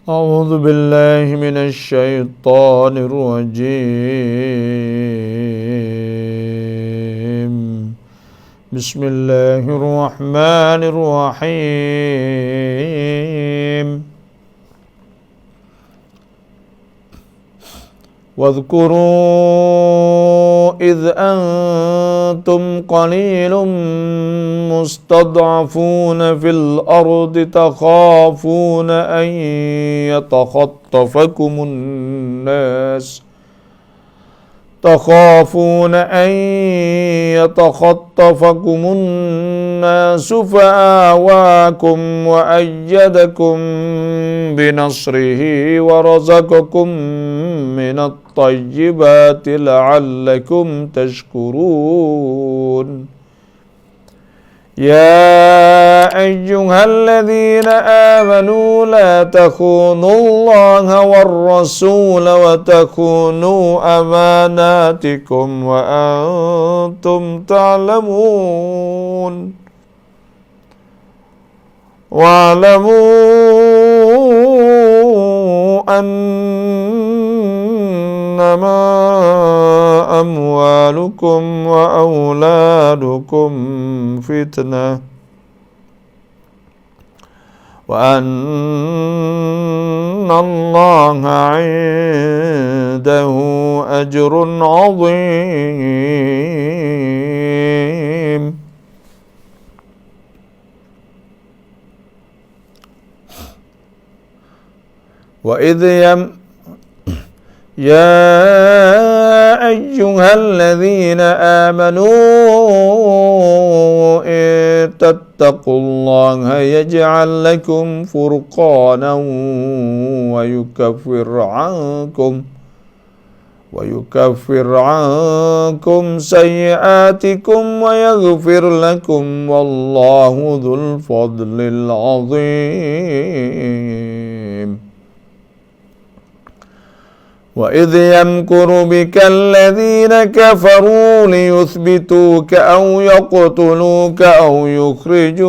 أعوذ بالله من الشيطان الرجيم. بسم الله الرحمن الرحيم. واذكروا إذ أنتم قليل مستضعفون في الأرض تخافون أن يتخطفكم الناس فآواكم وأيدكم بنصره ورزقكم من الطيبات لعلكم تشكرون. يا أيها الذين آمنوا لا تخونوا الله والرسول وتخونوا أماناتكم وأنتم تعلمون. واعلموا أنما أموالكم وأولادكم فتنة وأن الله عنده أجر عظيم. يا أيها الذين آمنوا إن تتقوا الله يجعل لكم فرقانا ويكفر عنكم سيئاتكم ويغفر لكم والله ذو الفضل العظيم. وإذ يمكر بك الذين كفروا ليثبتوك أو يقتلوك أو يخرجوك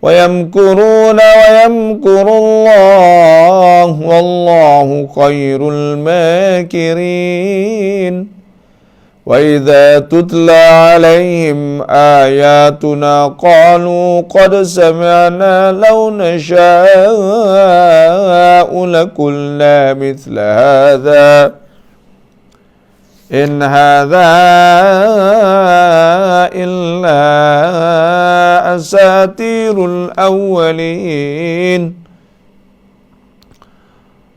ويمكرون ويمكر الله والله خير الماكرين. وإذا تتلى عليهم آياتنا قالوا قد سمعنا لو نشاء لقلنا مثل هذا إن هذا إلا أساطير الأولين.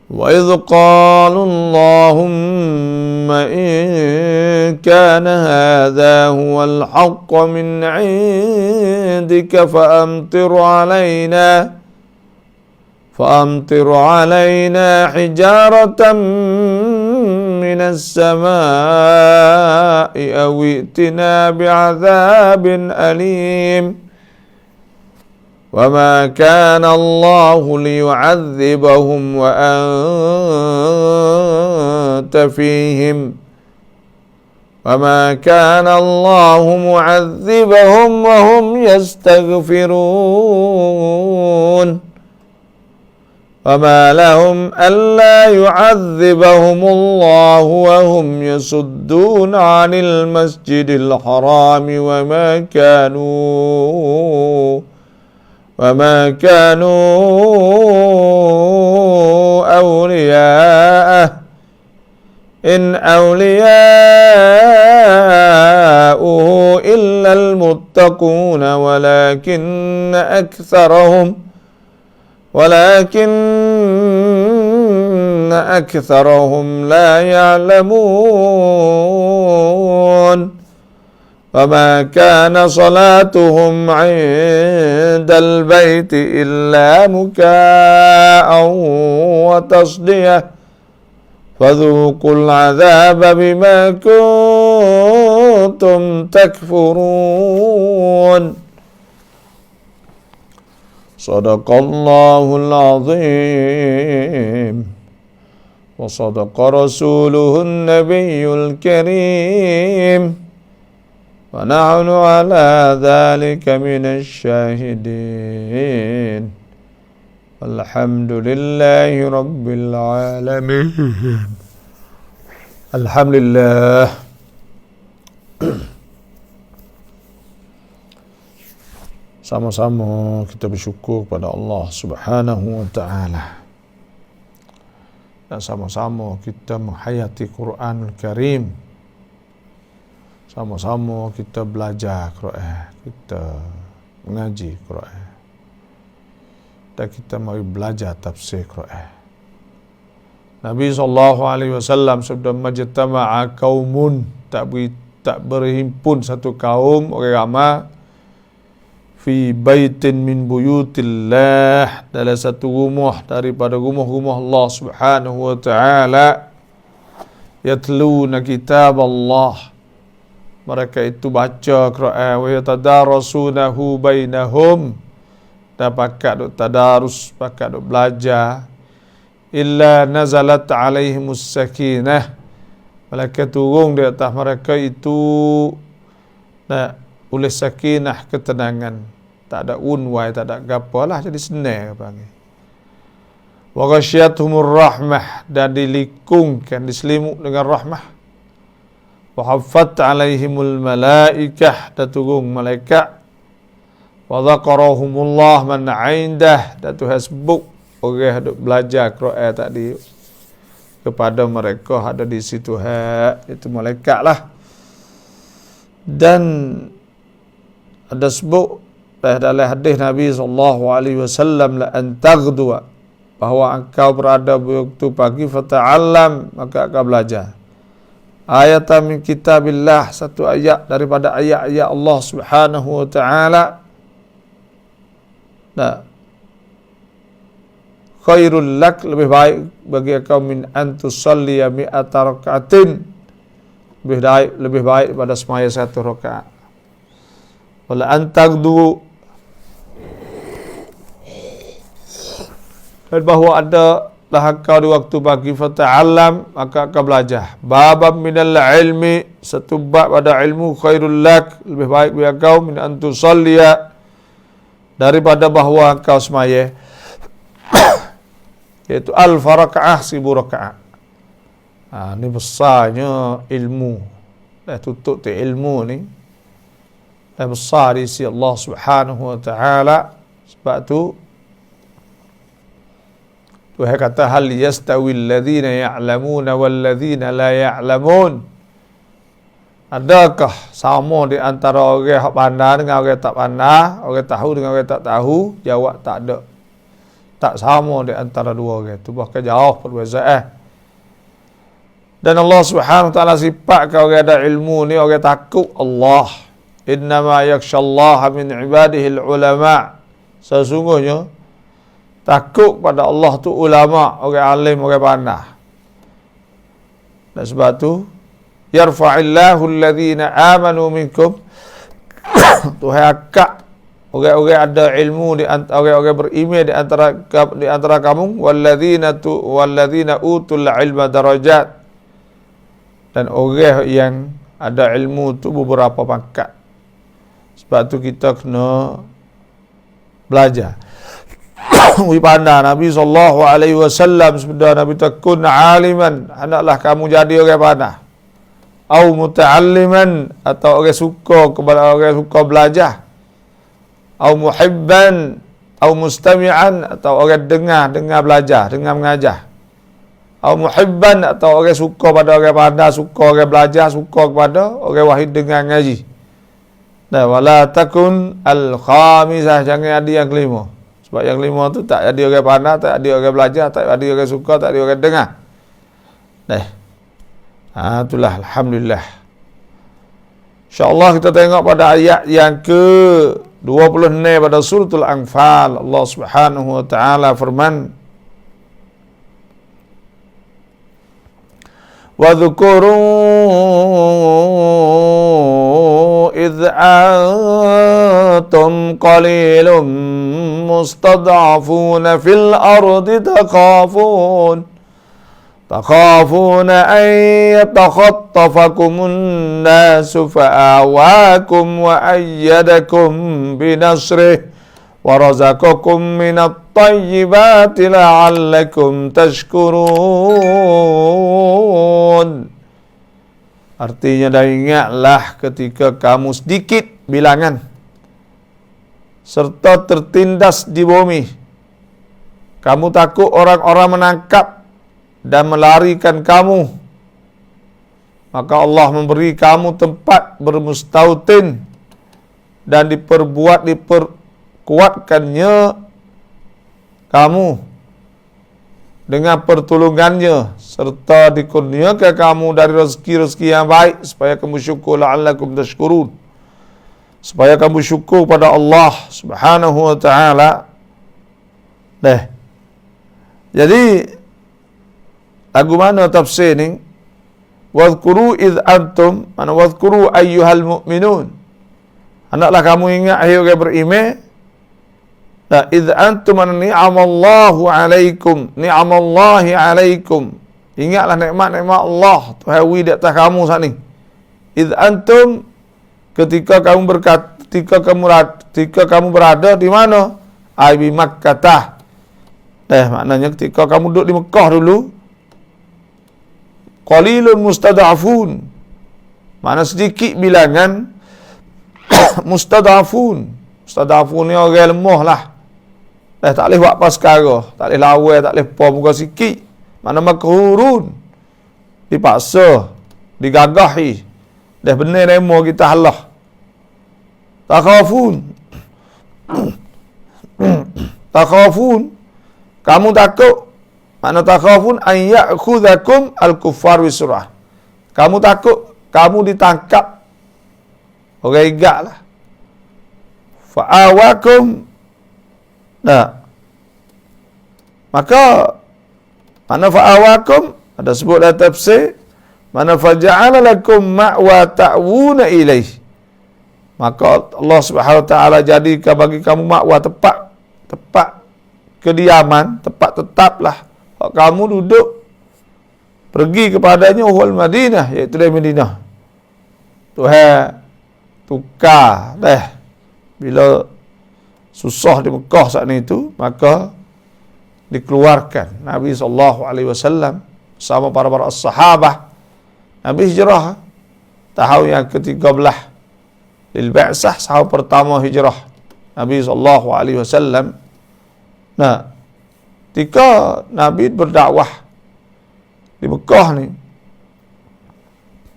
وإذ قالوا اللهم إن كان هذا هو الحق من عندك فأمطر علينا حجارة من السماء أو ائتنا بعذاب أليم. وما كان الله ليعذبهم وأنت فيهم وما كان الله معذبهم وهم يستغفرون. وما لهم ألا يعذبهم الله وهم يصدون عن المسجد الحرام وما كانوا أولياءه إن أولياؤه إلا المتقون ولكن أكثرهم لا يعلمون. وما كان صلاتهم عند البيت إلا مكاء وتصدية فذوقوا العذاب بما كنتم تكفرون. صدق الله العظيم وصدق رسوله النبي الكريم ونحن على ذلك من الشاهدين Alhamdulillahi Rabbil Alamin. Alhamdulillah. Sama-sama kita bersyukur kepada Allah Subhanahu wa Ta'ala. Dan sama-sama kita menghayati Quranul Karim. Sama-sama kita belajar Quran, kita mengaji Quran. Dan kita mari belajar tafsir Quran. Nabi SAW sabda, majtama'a qaumun, tak berhimpun satu kaum orang ramai fi baitin min buyutillah, dalam satu rumah daripada rumah-rumah Allah Subhanahu wa Ta'ala, yatluna kitab Allah, mereka itu baca Quran, wa yatadarasunahu bainahum, dan pakat duk tadarus, pakat duk belajar, illa nazalat alaihimus sakinah, malaikat turun di atas mereka itu oleh sakinah, ketenangan, tak ada unwai, tak ada gapalah, jadi senang panggil. Wa ghasyiyatuhumur rahmah, dan dilikungkan, diselimut dengan rahmah. Wa haffat alaihimul malaikah, dan turun malaikat. Wa zakarahumullah man 'indah, dan Tuhan sebut orang duk belajar Quran tadi kepada mereka ada di situ, itu malaikat lah. Dan ada sebut dalam hadis Nabi SAW, la antaghdu, bahawa engkau berada waktu pagi, fata'allam, maka engkau belajar ayatan min kitabillah, satu ayat daripada ayat-ayat Allah Subhanahu wa Ta'ala. Khairul lak, lebih baik bagi engkau, min antusalliya mi'ata raka'atin, lebih baik pada semaya satu rakaat. Wala antagdu, dan bahawa ada lah engkau di waktu pagi, fata'allam, maka engkau belajar babam minal ilmi, satu bab pada ilmu, khairul lak, lebih baik bagi engkau, min antusalliya, daripada bahawa engkau semaya, iaitu alfa raka'ah, 1000 raka'ah. Ini besarnya ilmu. Tutup tu ilmu ni besar di sisi Allah Subhanahu wa Ta'ala. Sebab tu Tuhan kata, hal yastawi alladhina ya'lamuna walladhina la ya'lamun, adakah sama di antara orang yang pandai dengan orang tak pandai, orang tahu dengan orang tak tahu? Jawab, tak ada. Tak sama di antara dua orang itu, bahkan jauh perbezaan. Dan Allah Subhanahu wa Ta'ala sifatkan orang ada ilmu ni orang takut Allah. Innama yakhshallaha min ibadihil ulama, sesungguhnya takut pada Allah tu ulama, orang alim, orang pandai. Dan sebab tu yarfa'illahu alladhina amanu minkum, Tuhan akak orang-orang ada ilmu, di antara orang-orang beriman di antara kamu, walladzina utul ilma darajat, dan orang yang ada ilmu tu beberapa pangkat. Sebab tu kita kena belajar. Wipanda Nabi SAW sebeda Nabi takun aliman, hendaklah kamu jadi orang pandai, au muta'alliman, atau orang suka kepada orang suka belajar, au muhibban, au mustami'an, atau orang dengar belajar, dengar mengajar, au muhibban, atau orang suka pada orang pandai, suka orang belajar, suka kepada orang wahid dengar ngaji. Dan wala takun al-khamisah, jangan ada yang kelima. Sebab yang kelima tu tak ada orang pandai, tak ada orang belajar, tak ada orang suka, tak ada orang dengar. Itulah alhamdulillah. InsyaAllah kita tengok pada ayat yang ke-26 pada suratul Anfal. Allah Subhanahu wa Ta'ala firman, wa dhukuru idh antum qalilum mustad'afuna fil ardi takhafuna an yatakhattafakumun nasu fa'awakum wa ayyadakum binasrih wa razaqakum minat tayyibati la'allakum tashkurun. Artinya, dan ingatlah ketika kamu sedikit bilangan serta tertindas di bumi, kamu takut orang-orang menangkap dan melarikan kamu, maka Allah memberi kamu tempat bermustautin dan diperkuatkannya kamu dengan pertolongannya, serta dikurniakan kamu dari rezeki-rezeki yang baik, supaya kamu syukur, la'allakum tashkurun, supaya kamu syukur pada Allah Subhanahu wa ta'ala. Jadi lagu mana tafsir ni? Wadhkuru idh antum, mana wadhkuru ayyuhal mu'minun, hendaklah kamu ingat hai orang beriman. Idh antum ni'amallahu alaikum, ni'amallahi alaikum, ingatlah nikmat-nikmat Allah Tuhan wi di atas kamu saat ni. Idh antum, ketika kamu berada di mana? Ai bi Makkah. Maknanya ketika kamu duduk di Mekah dulu. Qalilun mustada'afun, mana sedikit bilangan mustada'afun. Mustada'afun ni orang lemah lah. Tak boleh buat apa sekarang, tak boleh lawai, tak boleh apa, muka sikit. Mana makhurun, dipaksa, digagahi. Dah benar nemo kita Allah. Takhafun. Takhafun, kamu takut. Mana takhafun an ya'khudhakum al-kuffar bisur'ah. Kamu takut kamu ditangkap orang igak lah. Fa'awakum. Maka mana fa'awakum, ada sebut dalam tafsir, mana faja'ala lakum ma'wa ta'wuna ilaih. Maka Allah Subhanahu wa ta'ala jadikan bagi kamu ma'wa, tempat kediaman, tempat tetaplah kamu duduk pergi kepadanya, wal Madinah, iaitu dari Madinah. Tuhan tukar bila susah di Mekah saat itu, maka dikeluarkan Nabi SAW bersama para sahabah. Nabi hijrah tahun yang ke-13 lil ba'sah, tahun pertama hijrah Nabi SAW. Ketika Nabi berdakwah di Mekah ni,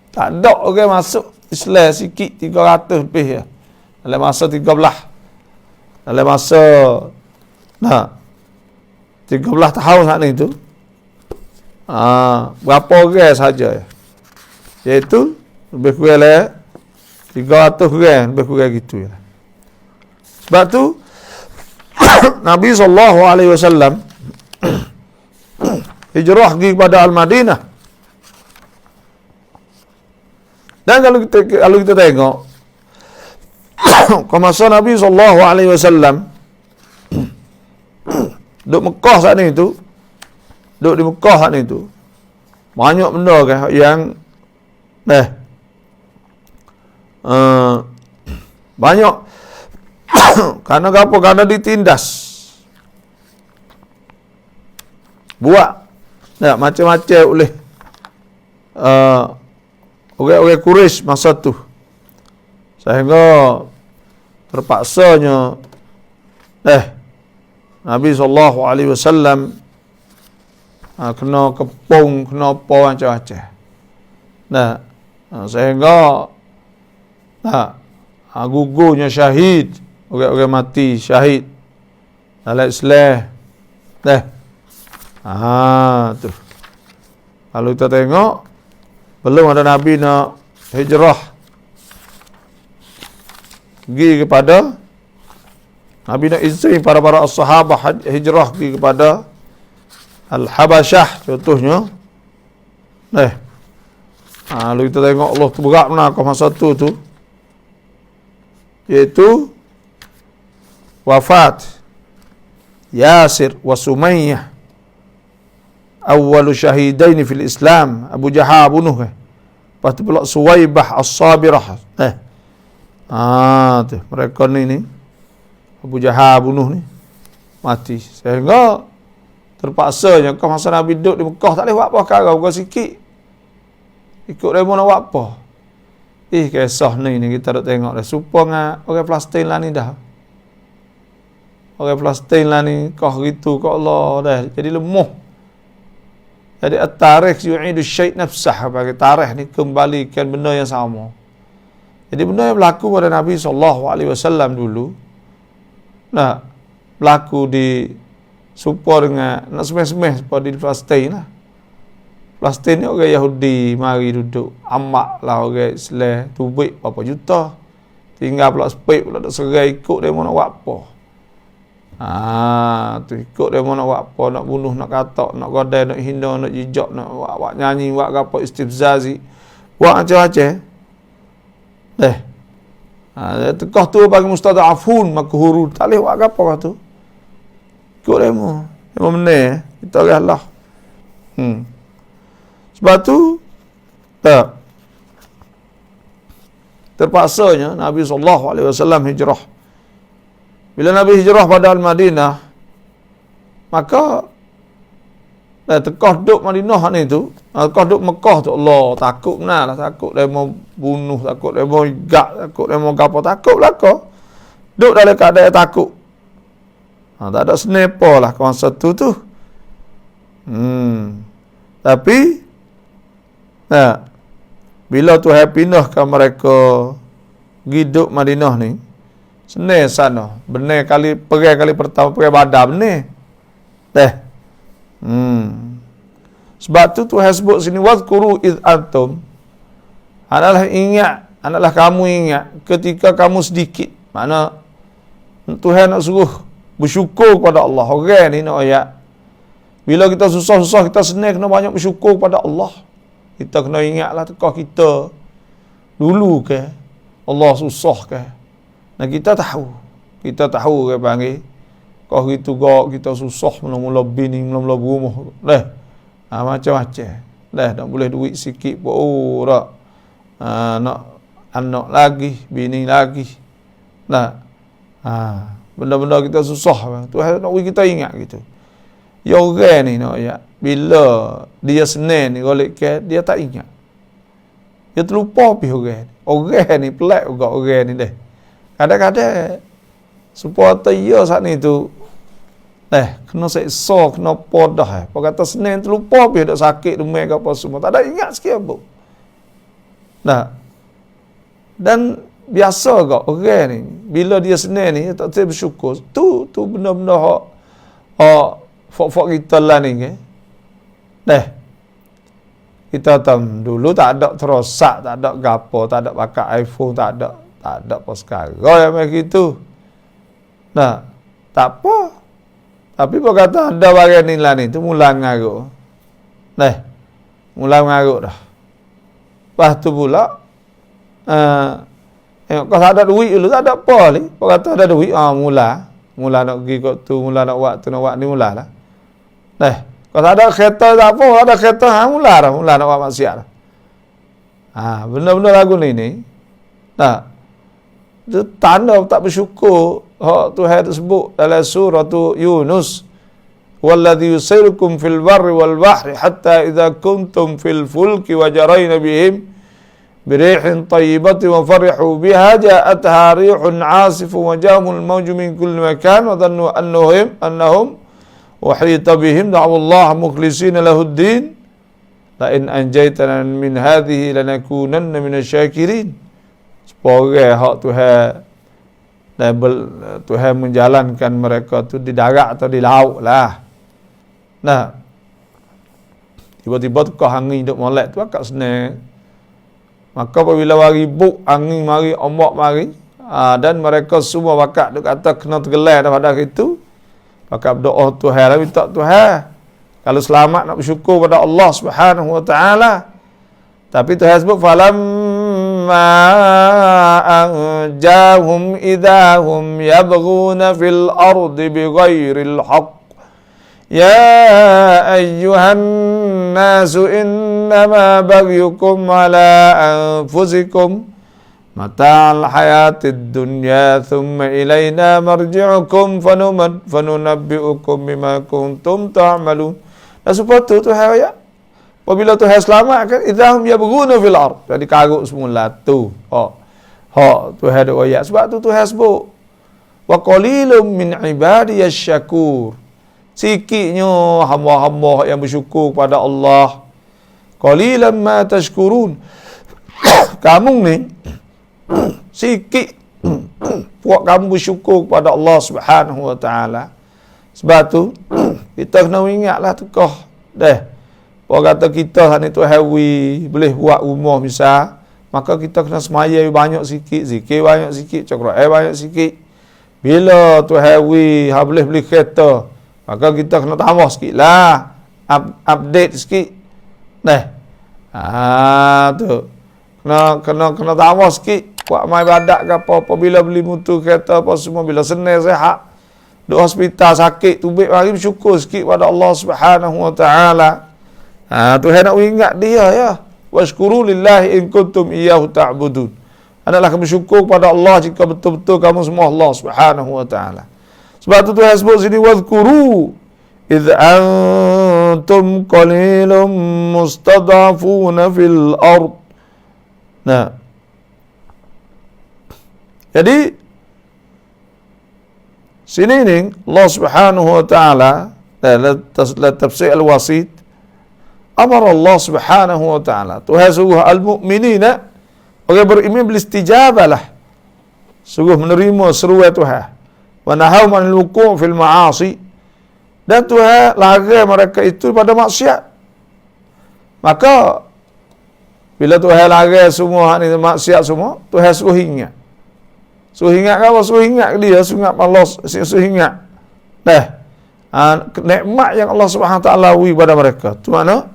tak ada orang masuk Islam sikit, 300 lebih ya, dalam masa 13. Dalam masa 13 tahun saat itu, berapa orang saja, iaitu lebih kurang 300 orang, lebih kurang gitu ya. Sebab tu Nabi SAW hijrah pergi kepada Al-Madinah. Dan kalau kita tengok masa Nabi SAW duduk Mekah saat itu, duduk di Mekah saat itu, banyak benda kan yang banyak karena apa? Karena ditindas, buat macam-macam oleh orang-orang Quraisy masa tu, sehingga terpaksanya Nabi SAW kena kepung, kena apa macam-macam. Sehingga gugurnya syahid, orang-orang mati syahid dalam Islam. Tu. Kalau kita tengok, belum ada Nabi nak hijrah pergi kepada, Nabi nak izin para sahabat hijrah pergi kepada Al-Habasyah contohnya. Kalau kita tengok Allah tu berat benar masa tu iaitu wafat Yasir wa Sumayyah, awwalu syahidaini fil Islam. Abu Jahal bunuh lepas tu pula Suwaibah As-Sabirah. Tu mereka ni Abu Jahal bunuh ni. mati. Sehingga terpaksanya kau masa Nabi duduk di Mekah tak boleh buat apa sekarang bukan sikit. Ikut demo nak buat apa. Kisah ni kita duk tengok dah. Supaya orang Palestin lah ni dah. Orang Palestin lah ni kau gitu kau Allah dah jadi lemah. Jadi at-tarikh yu'idu syai' nafsah, bagi tarikh ni kembalikan benda yang sama. Jadi benda yang berlaku pada Nabi SAW dulu, nah, berlaku di supaya dengan nak semeh-semeh supaya di Palestin lah. Palestin ni orang Yahudi mari duduk, amak lah orang Islam, tubik berapa juta. Tinggal pula sepik pula nak serai ikut dia mau nak buat apa. Tu ikut dia mau nak buat apa, nak bunuh, nak katak, nak godai, nak hina, nak jijak, nak buat nyanyi, buat apa istifzazi, buat macam-macam. Tekah tu bagi mustada'afun makhuru, tak boleh buat apa tu. Ikut dia mau. Dia mau benar, kita Allah. Sebab tu tak terpaksanya Nabi SAW hijrah. Bila Nabi hijrah pada Al-Madinah, maka tekah duduk Madinah ni tu, tekah duduk Mekah tu, Allah takut benar lah, takut dia mau bunuh, takut dia mau gak, takut dia mau gapo, takut lah kau. Duduk dalam keadaan takut. Tak ada sniper lah masa tu. Tapi bila Tuhan pindahkan mereka hidup Madinah ni, senang sana. Benar kali pergi kali pertama pergi Badar benar. Sebab tu Tuhan sebut sini wazkuru id antum. Adalah kamu ingat ketika kamu sedikit. Mana Tuhan nak suruh bersyukur kepada Allah. Orang ni nak ayat. Bila kita susah-susah, kita senang kena banyak bersyukur kepada Allah. Kita kena ingatlah tekah kita dulu ke Allah susah ke. Dan kita tahu ke panggil kau gitu gak kita susah mula-mula bini, mula-mula berumah. Macam-macam. Tak boleh duit sikit pun tak. Nak anak lagi, bini lagi. Benda-benda kita susah. Tuhan nak bagi kita ingat gitu. Ya orang ni nak ya, bila dia senang ni golek ke, dia tak ingat. Dia terlupa pergi orang. Orang ni pelik juga orang ni deh. Kadang-kadang supaya dia saat ni tu kena seksa, kena podah. Apa kata senang terlupa pergi dak sakit demam ke apa semua. Tak ada ingat sikit apa. Dan biasa juga orang ni bila dia senang ni tak boleh bersyukur. Tu benda-benda fok kita lah ni ke. Kita tahu dulu tak ada terosak, tak ada gapo, tak ada pakai iPhone, tak ada apa sekarang yang macam gitu. Tak apa. Tapi apa kata ada bagian ni lah ni tu mula mengarut. Mula mengarut dah. Lepas tu pula kau tak ada duit dulu, tak ada apa ni. Apa kata ada duit, mula nak pergi kot tu, mula nak buat ni mula lah. Kalau tak ada kereta tak apa, kalau ada kereta mula nak buat maksiat dah. Benda-benda lagu ni itu tanda tak bersyukur. Tuhan tersebut dalam surah Yunus, walladzi yusirukum fil barri wal bahri hatta idza kuntum fil fulki wa jarayna bihim birihin tayyibatin wa farihu biha ja'atha rihun 'asifun wa ja'ahumul mawju min kulli makan wa dhannu annahum wahita bihim da'wallaha mukhlisina lahuddin la in anjaytana min hadhihi lanakunanna minasyakirin. Supaya hak Tuhan menjalankan mereka tu di darat atau di laut lah. Tiba-tiba tu kau angin duk molek tu akak senang. Maka apabila wari buk angin mari, ombak mari, dan mereka semua bakal duk kata kena tergelar pada hari itu. Maka berdoa Tuhan lah, minta Tuhan kalau selamat nak bersyukur pada Allah Subhanahu wa taala. Tapi Tuhan sebut falamma anjahum idahum yabghuna fil ardi bighairil haqq ya ayyuhan nasu innama baghyukum ala anfusikum mata'al hayatid dunya thumma ilaina marji'ukum fanunabbi'ukum bima kuntum ta'malun. Dan seperti tu ya. Apabila Tuhan selamatkan, idahum yabghuna fil ard. Jadi karut semula tu. Tuhan ada ayat. Sebab tu Tuhan sebut, wa qalilum min ibadiyas syakur. Sikitnya hamba-hamba yang bersyukur kepada Allah. Qalilan ma tashkurun. Kamu ni sikit buat kamu bersyukur kepada Allah Subhanahu wa taala. Sebab tu kita kena ingatlah tekah dah. Orang kata kita ni tu hawi boleh buat rumah misal, maka kita kena semaya banyak sikit, zikir banyak sikit, Quran banyak sikit. Bila tu hawi boleh beli kereta, maka kita kena tambah sikitlah, update sikit. Tu. Kena tambah sikit. Buat amal ibadat ke apa bila beli motor kereta apa semua, bila senang sihat duk hospital sakit tubik mari bersyukur sikit pada Allah Subhanahu wa taala. Tuhan nak ingat dia ya. Washkuru lillahi in kuntum iyyahu ta'budun. Hendaklah kamu bersyukur kepada Allah jika betul-betul kamu semua Allah Subhanahu wa taala. Sebab tu Tuhan sebut sini wadhkuru idh antum qalilum mustad'afuna fil ard. Jadi sini ni Allah Subhanahu wa taala dalam tafsir al-Wasit, amar Allah Subhanahu wa taala Tuhan suruh al-mu'minina, orang beriman beristijabalah, suruh menerima seruan Tuhan, wa nahaw anil wuqu' fil ma'asi, dan Tuhan larang mereka itu pada maksiat. Maka bila Tuhan larang semua ni maksiat semua, Tuhan suruh ingat. Suruh ingat apa? Suruh ingat dia, suruh ingat Allah, suruh ingat nikmat yang Allah Subhanahu wa taala beri pada mereka. Tu mana?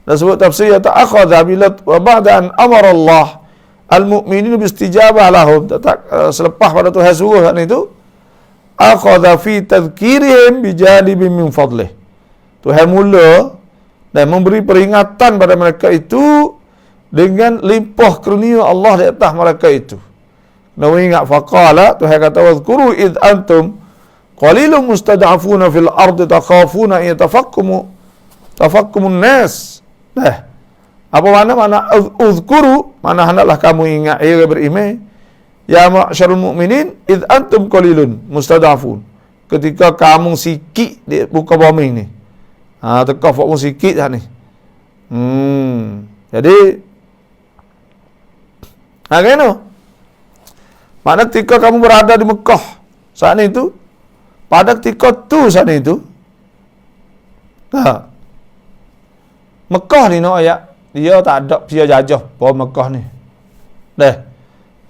Dan sebut tafsir ta'akhadha bila wa ba'da an amara Allah al-mu'minin bistijabah lahum, selepas pada Tuhan suruh kan itu, akhadha fi tadhkirihim bijanibin min fadlih. Tuhan mula dan memberi peringatan pada mereka itu dengan limpah kurnia Allah di atas mereka itu. Nak ingat faqala, Tuhan kata wadhkuru id antum qalilun mustad'afuna fil ardi takhafuna an tafakkumun nas. Apa mana uzkuru, mana hendaklah kamu ingat ya beriman, ya ma'syarul mu'minin id antum qalilun mustad'afun, ketika kamu sikit di muka bumi ni. Tekaf kamu sikit dah ni. Jadi kena mana ketika kamu berada di Mekah saat itu, pada ketika tu saat itu, Mekah ni dia tak ada pihak jajah bahawa Mekah ni.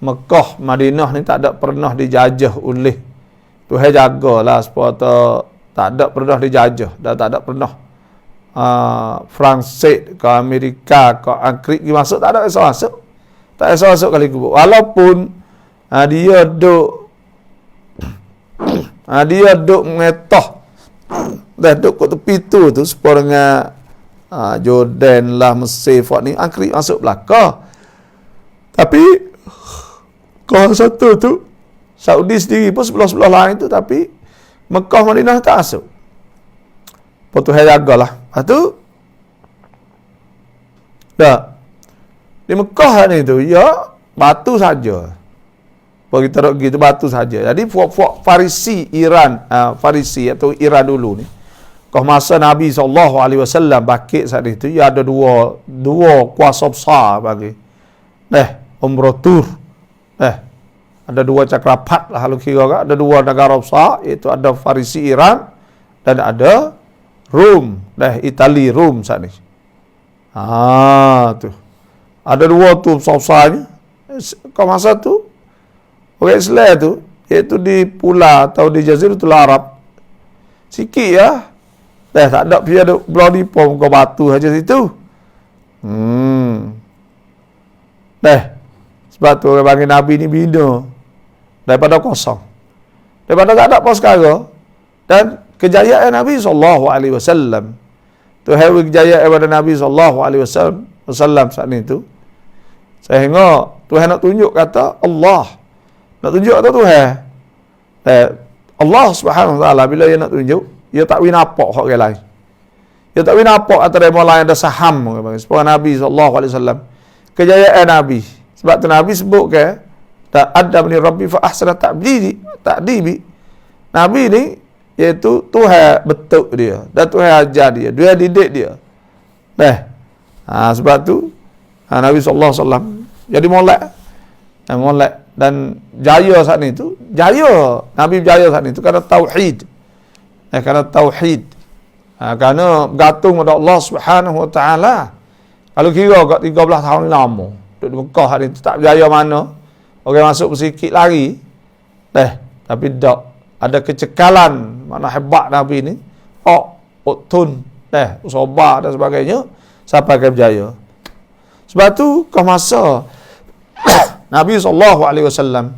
Mekah, Madinah ni tak ada pernah dijajah oleh Tuhan, jagalah supaya tak ada pernah dijajah dan tak ada pernah Francis ke Amerika ke Angkrik masuk, tak ada masuk. Tak ada masuk kali kubur. Walaupun dia duk mengetah dah duk kat tepi tu sepuluh dengan Jordan lah, Mesir, ni Angkrik masuk belakang. Tapi kalau satu tu Saudi sendiri pun sebelah-sebelah lain tu, tapi Mekah, Madinah tak masuk. Tuhan jagalah. Lepas tu di Mekah ni tu ya batu saja. Bagi taruh gitu batu saja. Jadi puak-puak Farisi Iran, Farisi atau Iran dulu ni, kau masa Nabi SAW bakit saat itu, ya ada dua kuasa besar bagi umrah tur. Ada dua cakrapat lah kalau kira kan, ada dua negara besar, iaitu ada Farisi Iran dan ada Rom, Itali, Rom saat ni. Tu. Ada dua tu besar-besarnya. Kau masa tu orang Islam tu, iaitu di pulau atau di Jaziratul Arab, sikit ya. Tak ada pihak ada belah di pom kau batu saja situ. Sebab tu orang panggil Nabi ni bina daripada kosong. Daripada tak ada apa sekarang. Dan kejayaan Nabi SAW, tu hari kejayaan daripada Nabi SAW saat itu, Sehingga Tuhan nak tunjuk kata Allah. Nak tunjuk kata Tuhan. Allah Subhanahu wa taala bila dia nak tunjuk, dia tak win apa hak orang lain. Dia tak win apa antara yang lain ada saham seperti Nabi sallallahu alaihi wasallam. Kejayaan Nabi. Sebab tu Nabi sebut ke ta'addab ni rabbi fa ahsana ta'dibi. Nabi ni iaitu Tuhan betul dia dan Tuhan ajar dia, dia didik dia. Sebab tu Nabi sallallahu alaihi wasallam jadi molek dan jaya saat itu, Nabi berjaya saat itu kerana tauhid. Kerana tauhid. Kerana bergantung pada Allah Subhanahu wa taala. Kalau kira kat 13 tahun lama duduk di Mekah hari itu tak berjaya mana. Orang masuk bersikit lari. Tapi tak ada kecekalan mana hebat Nabi ni. Uktun, usabar dan sebagainya sampai ke berjaya. Sebab tu kau masa Nabi SAW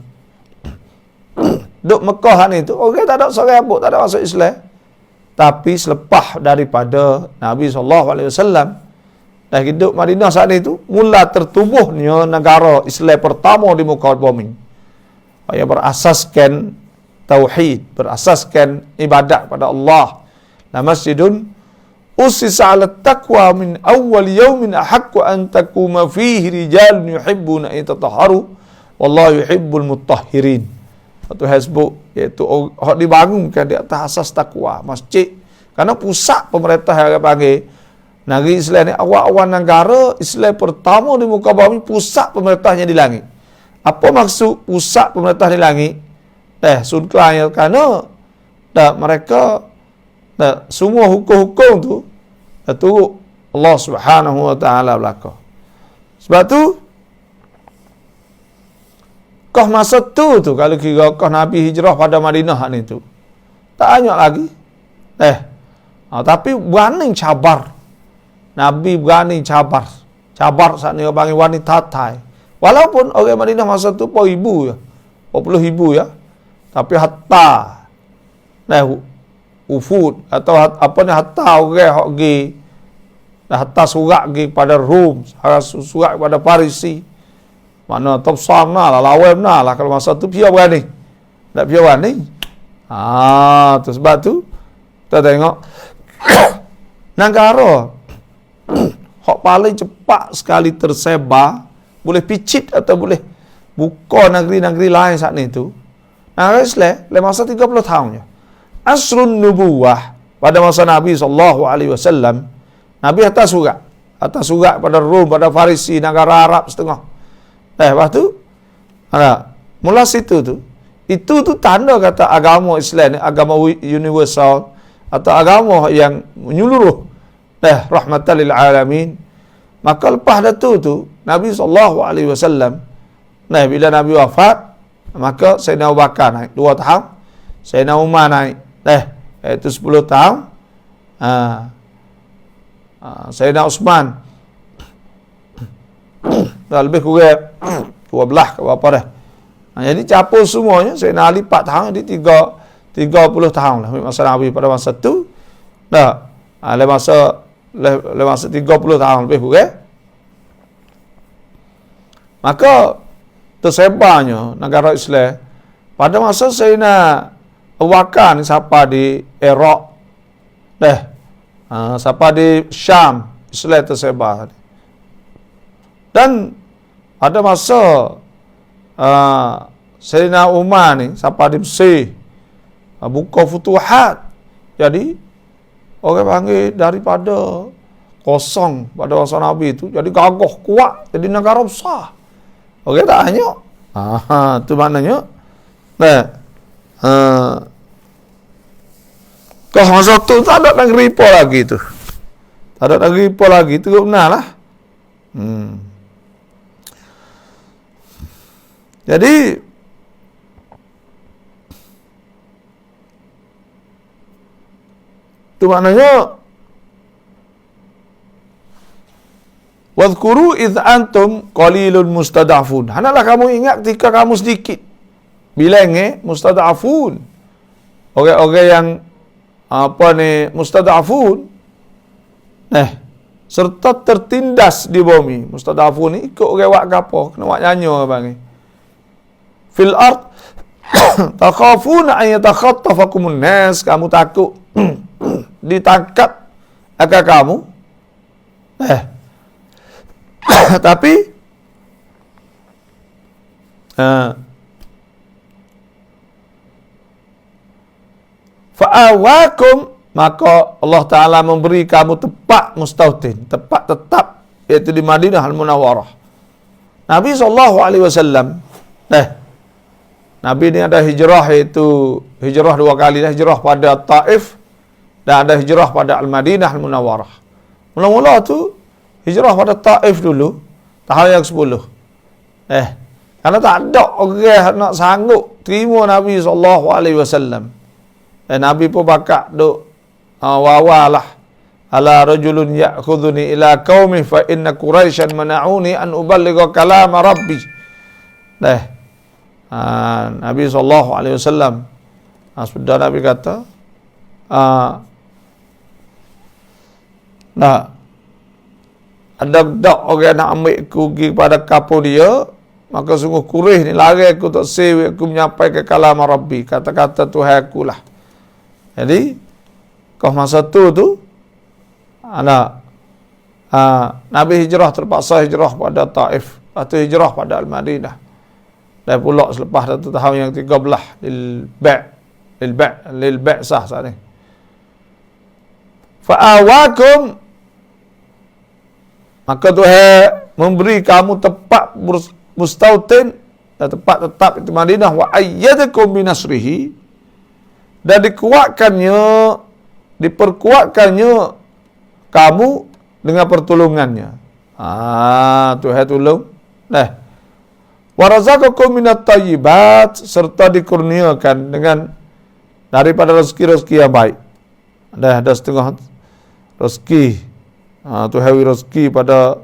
duduk Mekah ni tu, orang tak ada seorang abuk, tak ada masuk Islam. Tapi selepas daripada Nabi SAW dah hidup Madinah saat itu, mula tertubuhnya negara Islam pertama di muka bumi. Yang berasaskan tauhid, berasaskan ibadat pada Allah. La masjidun usisa 'ala taqwa min awwal yawmin ahaqqu an takuma fihi rijalun yuhibbuna an yatatahharu wallahu yuhibbul mutahhirin. Satu hasbuk iaitu hak dibangunkan di atas asas takwa, masjid. Karena pusat pemerintah yang panggil negeri Islam ni awal-awal negara Islam pertama di muka bumi, pusat pemerintahnya di langit. Apa maksud pusat pemerintah di langit? Sunklanya kerana mereka semua hukum-hukum tu turut Allah Subhanahu wa taala belaka. Sebab tu kau masa tu kalau kira kau Nabi hijrah pada Madinah ni tu tak banyak lagi. Tapi berani cabar. Nabi berani cabar. Cabar saat ni orang panggil wanita Thai. Walaupun orang Madinah masa tu 40,000 ya. 40,000 ya. Tapi hatta ufud atau apa ni hatta orang hok gi hatta surat gi pada Rom, surat kepada Parisi. Mana top sana lah, lawan lah kalau masa tu pia berani. Tak pia berani. Tu sebab tu kita tengok negara hok paling cepat sekali tersebar, boleh picit atau boleh buka negeri-negeri lain saat ni tu. Negara Islam masa 30 tahun je. Asrun nubuwah pada masa Nabi SAW, Nabi atas surat pada Rom, pada Farisi, negara Arab setengah. Lepas tu mula situ tu, itu tu tanda kata agama Islam ni agama universal atau agama yang menyeluruh, rahmatan lil alamin. Maka lepas dah tu Nabi SAW, bila Nabi wafat, maka Sayyidina Abu Bakar naik 2 tahun, Sayyidina Umar naik iaitu 10 tahun, Sayyidina Uthman dah lebih kurang 12 ke berapa dah. Jadi capur semuanya, Sayyidina Ali 4 tahun, jadi 30 tahun lah masa Nabi pada masa tu. Lepas masa 30 tahun lebih kurang. Maka tersebarnya negara Islam pada masa Sayyidina Abu Bakar ni siapa di Iraq, siapa di Syam, Islam tersebar. Dan pada masa Sayyidina Umar ni siapa di Mesir, buka futuhat. Jadi orang panggil daripada kosong pada masa Nabi itu jadi gagah kuat, jadi negara besar. Okey tak hanya. Tu maknanya kau masa tu tak ada negeri apa lagi tu. Tak ada negeri apa lagi tu benarlah. Jadi tu maknanya wadhkuru idh antum qalilun mustada'afun. Hendaklah kamu ingat ketika kamu sedikit. Bilangnya mustada'afun. Orang-orang yang mustada'afun. serta tertindas di bumi. Mustadafun ni ikut orang wak gapo, kena wak nyanyo bang. Fil ard takhafuna an yatakhattafakumun nas, kamu takut ditangkap akan kamu. Tapi fa'awakum, maka Allah Ta'ala memberi kamu tempat mustautin, tempat tetap, iaitu di Madinah Al-Munawwarah. Nabi SAW, Nabi ni ada hijrah, iaitu hijrah 2 kali, hijrah pada Taif dan ada hijrah pada Al-Madinah Al-Munawwarah. Mula-mula tu hijrah pada Taif dulu, tahun yang 10. Karena tak ada orang nak sanggup terima Nabi SAW. Nabi pun bakak duk wawalah, ala rajulun ya'khudhuni ila qaumi fa inna quraisyan mana'uni an uballigha kalam rabbi. Nabi SAW, sudah Nabi kata, ada orang nak ambil aku pergi kepada kapal dia, maka sungguh Quraisy ni lari aku tak sewi aku menyampaikan kalam Rabbi, kata-kata Tuhan aku lah. Jadi kau masa tu Nabi hijrah, terpaksa hijrah pada Taif, atau hijrah pada Al-Madinah. Dan pula selepas itu tahun yang 13 lil ba'sah saat ni. Fa'awakum, maka Tuhan memberi kamu tempat mustautin dan tempat tetap itu Madinah, wa ayyadakum binasrihi, dan diperkuatkannya kamu dengan pertolongannya. Tuhan tolong. Wa razaqakum minat thayyibat, serta dikurniakan dengan daripada rezeki-rezeki yang baik. Ada setengah rezeki. Tuhan wi rezeki pada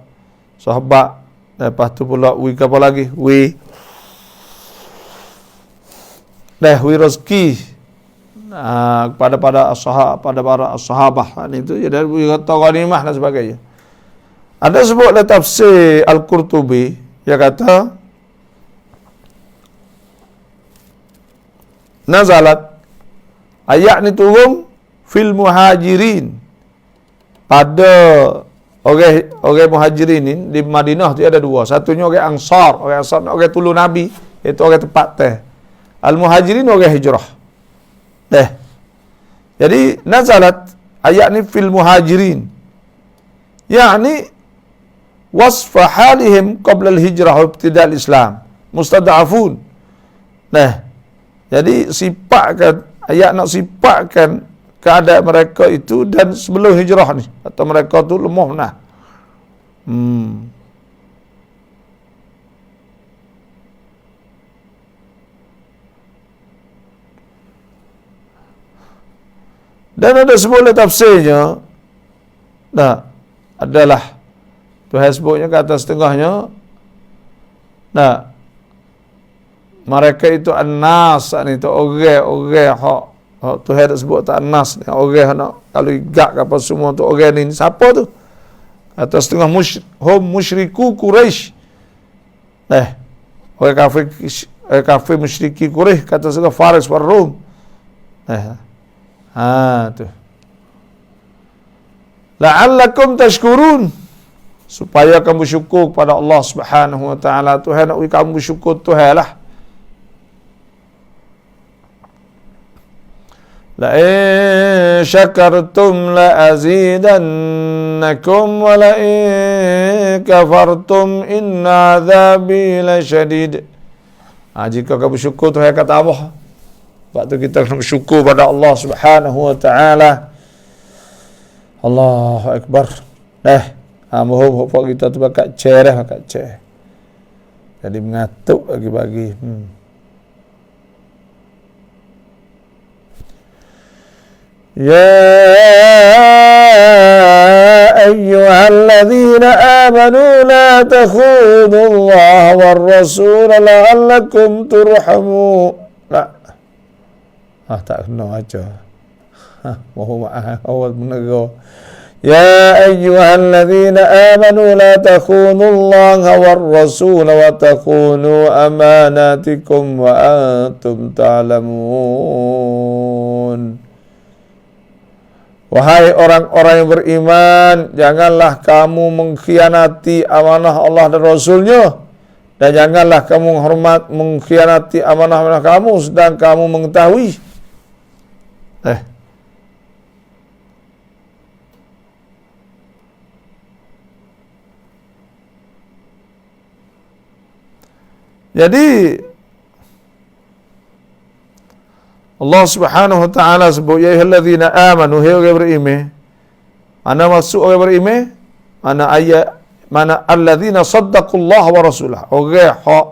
sahabat. Lepas tu pula wi apa lagi? Wi rezeki kepada para sahabat itu ya, dari kata ghanimah dan sebagainya. Ada sebut dalam tafsir Al-Qurtubi, dia kata nazalat, ayat ni turun fil muhajirin, pada orang muhajirin ni di Madinah tu ada 2. Satunya orang Ansar orang tolong Nabi, iaitu orang tempat teh. Al-muhajirin orang hijrah. Jadi nazalat ayat ni fil muhajirin, yakni wasfa halihim qabla al-hijrah wa ibtida' al-Islam mustad'afun. Jadi sifatkan ayat, nak sifatkan keadaan mereka itu dan sebelum hijrah ni, atau mereka tu lemah nah. Dan ada sebuah tafsirnya, adalah Tuhan sebutnya kata setengahnya, mereka itu an-nas ni, tu orang hak Tuhan tak sebut tak an-nas ni, orang nak kalau igak apa semua tu orang ni siapa tu? Kata setengah musyriku Quraisy. Orang kafir musyriki Quraisy, kata setengah Faris war Rum. Tu. La'allakum tashkurun, supaya kamu bersyukur kepada Allah Subhanahu wa taala. Tuhan nak kamu bersyukur Tuhan lah. La in syakartum la azidannakum wa la in kafartum inna adzabi lasyadid. Jika kamu bersyukur, Tuhan kata apa? Sebab tu kita kena bersyukur pada Allah Subhanahu wa taala. Allahu akbar. Mohon hopok kita tu bakat cereh, bakat cereh. Jadi mengatuk bagi-bagi. Ya ayyuhalladzina amanu la takhudullaha war rasul la'allakum turhamun. Tak kena aja. Mohon maaf awal menegur. يا أيها الذين آمنوا لا تخونوا الله والرسول وتخونوا أماناتكم وأنتم تعلمون. Wahai orang-orang yang beriman, janganlah kamu mengkhianati amanah Allah dan Rasulnya, dan janganlah kamu mengkhianati amanah-amanah kamu sedang kamu mengetahui. Jadi Allah Subhanahu wa taala sebut ya ayyuhallazina amanu, hai orang beriman. Mana maksud orang beriman? Mana ayat, mana allazina saddaqullah wa rasulah. Orang hak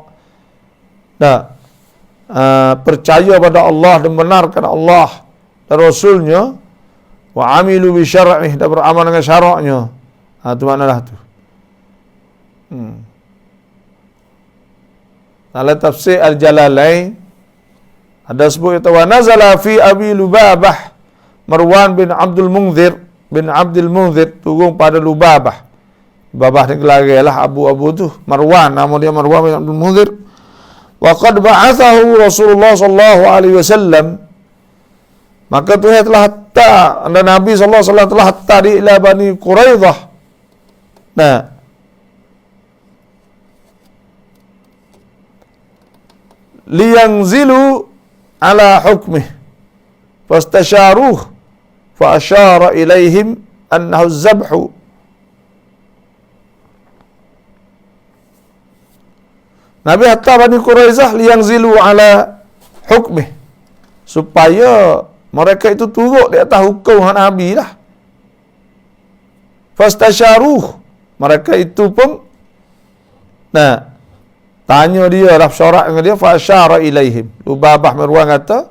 percaya pada Allah dan benarkan Allah dan Rasulnya, wa amilu bi syar'ih, dan beramal dengan syaraknya. Itu maknalah tu. Dalam tafsir Al-Jalalain ada sebut itu wa nazala fi Abi Lubabah Marwan bin Abdul Munzir turun pada Lubabah. Lubabah ni gelaralah Abu tu. Marwan, nama dia Marwan bin Abdul Munzir. Wa qad ba'athahu Rasulullah sallallahu alaihi wasallam. Maka Tuhan telah hantar, Nabi sallallahu alaihi wasallam telah hantar di ila Bani Quraidah. Liyanzilu ala hukmih fastasharuh fa asyara ilaihim annahu az-zabhu. Nabi hantar Bani Quraidah liyanzilu ala hukmih, supaya mereka itu turut di atas hukum Nabi lah. Fastasharuh, mereka itu pun tanya dia, syarat dengan dia, fa asyara ilaihim. Lubabah Marwan kata,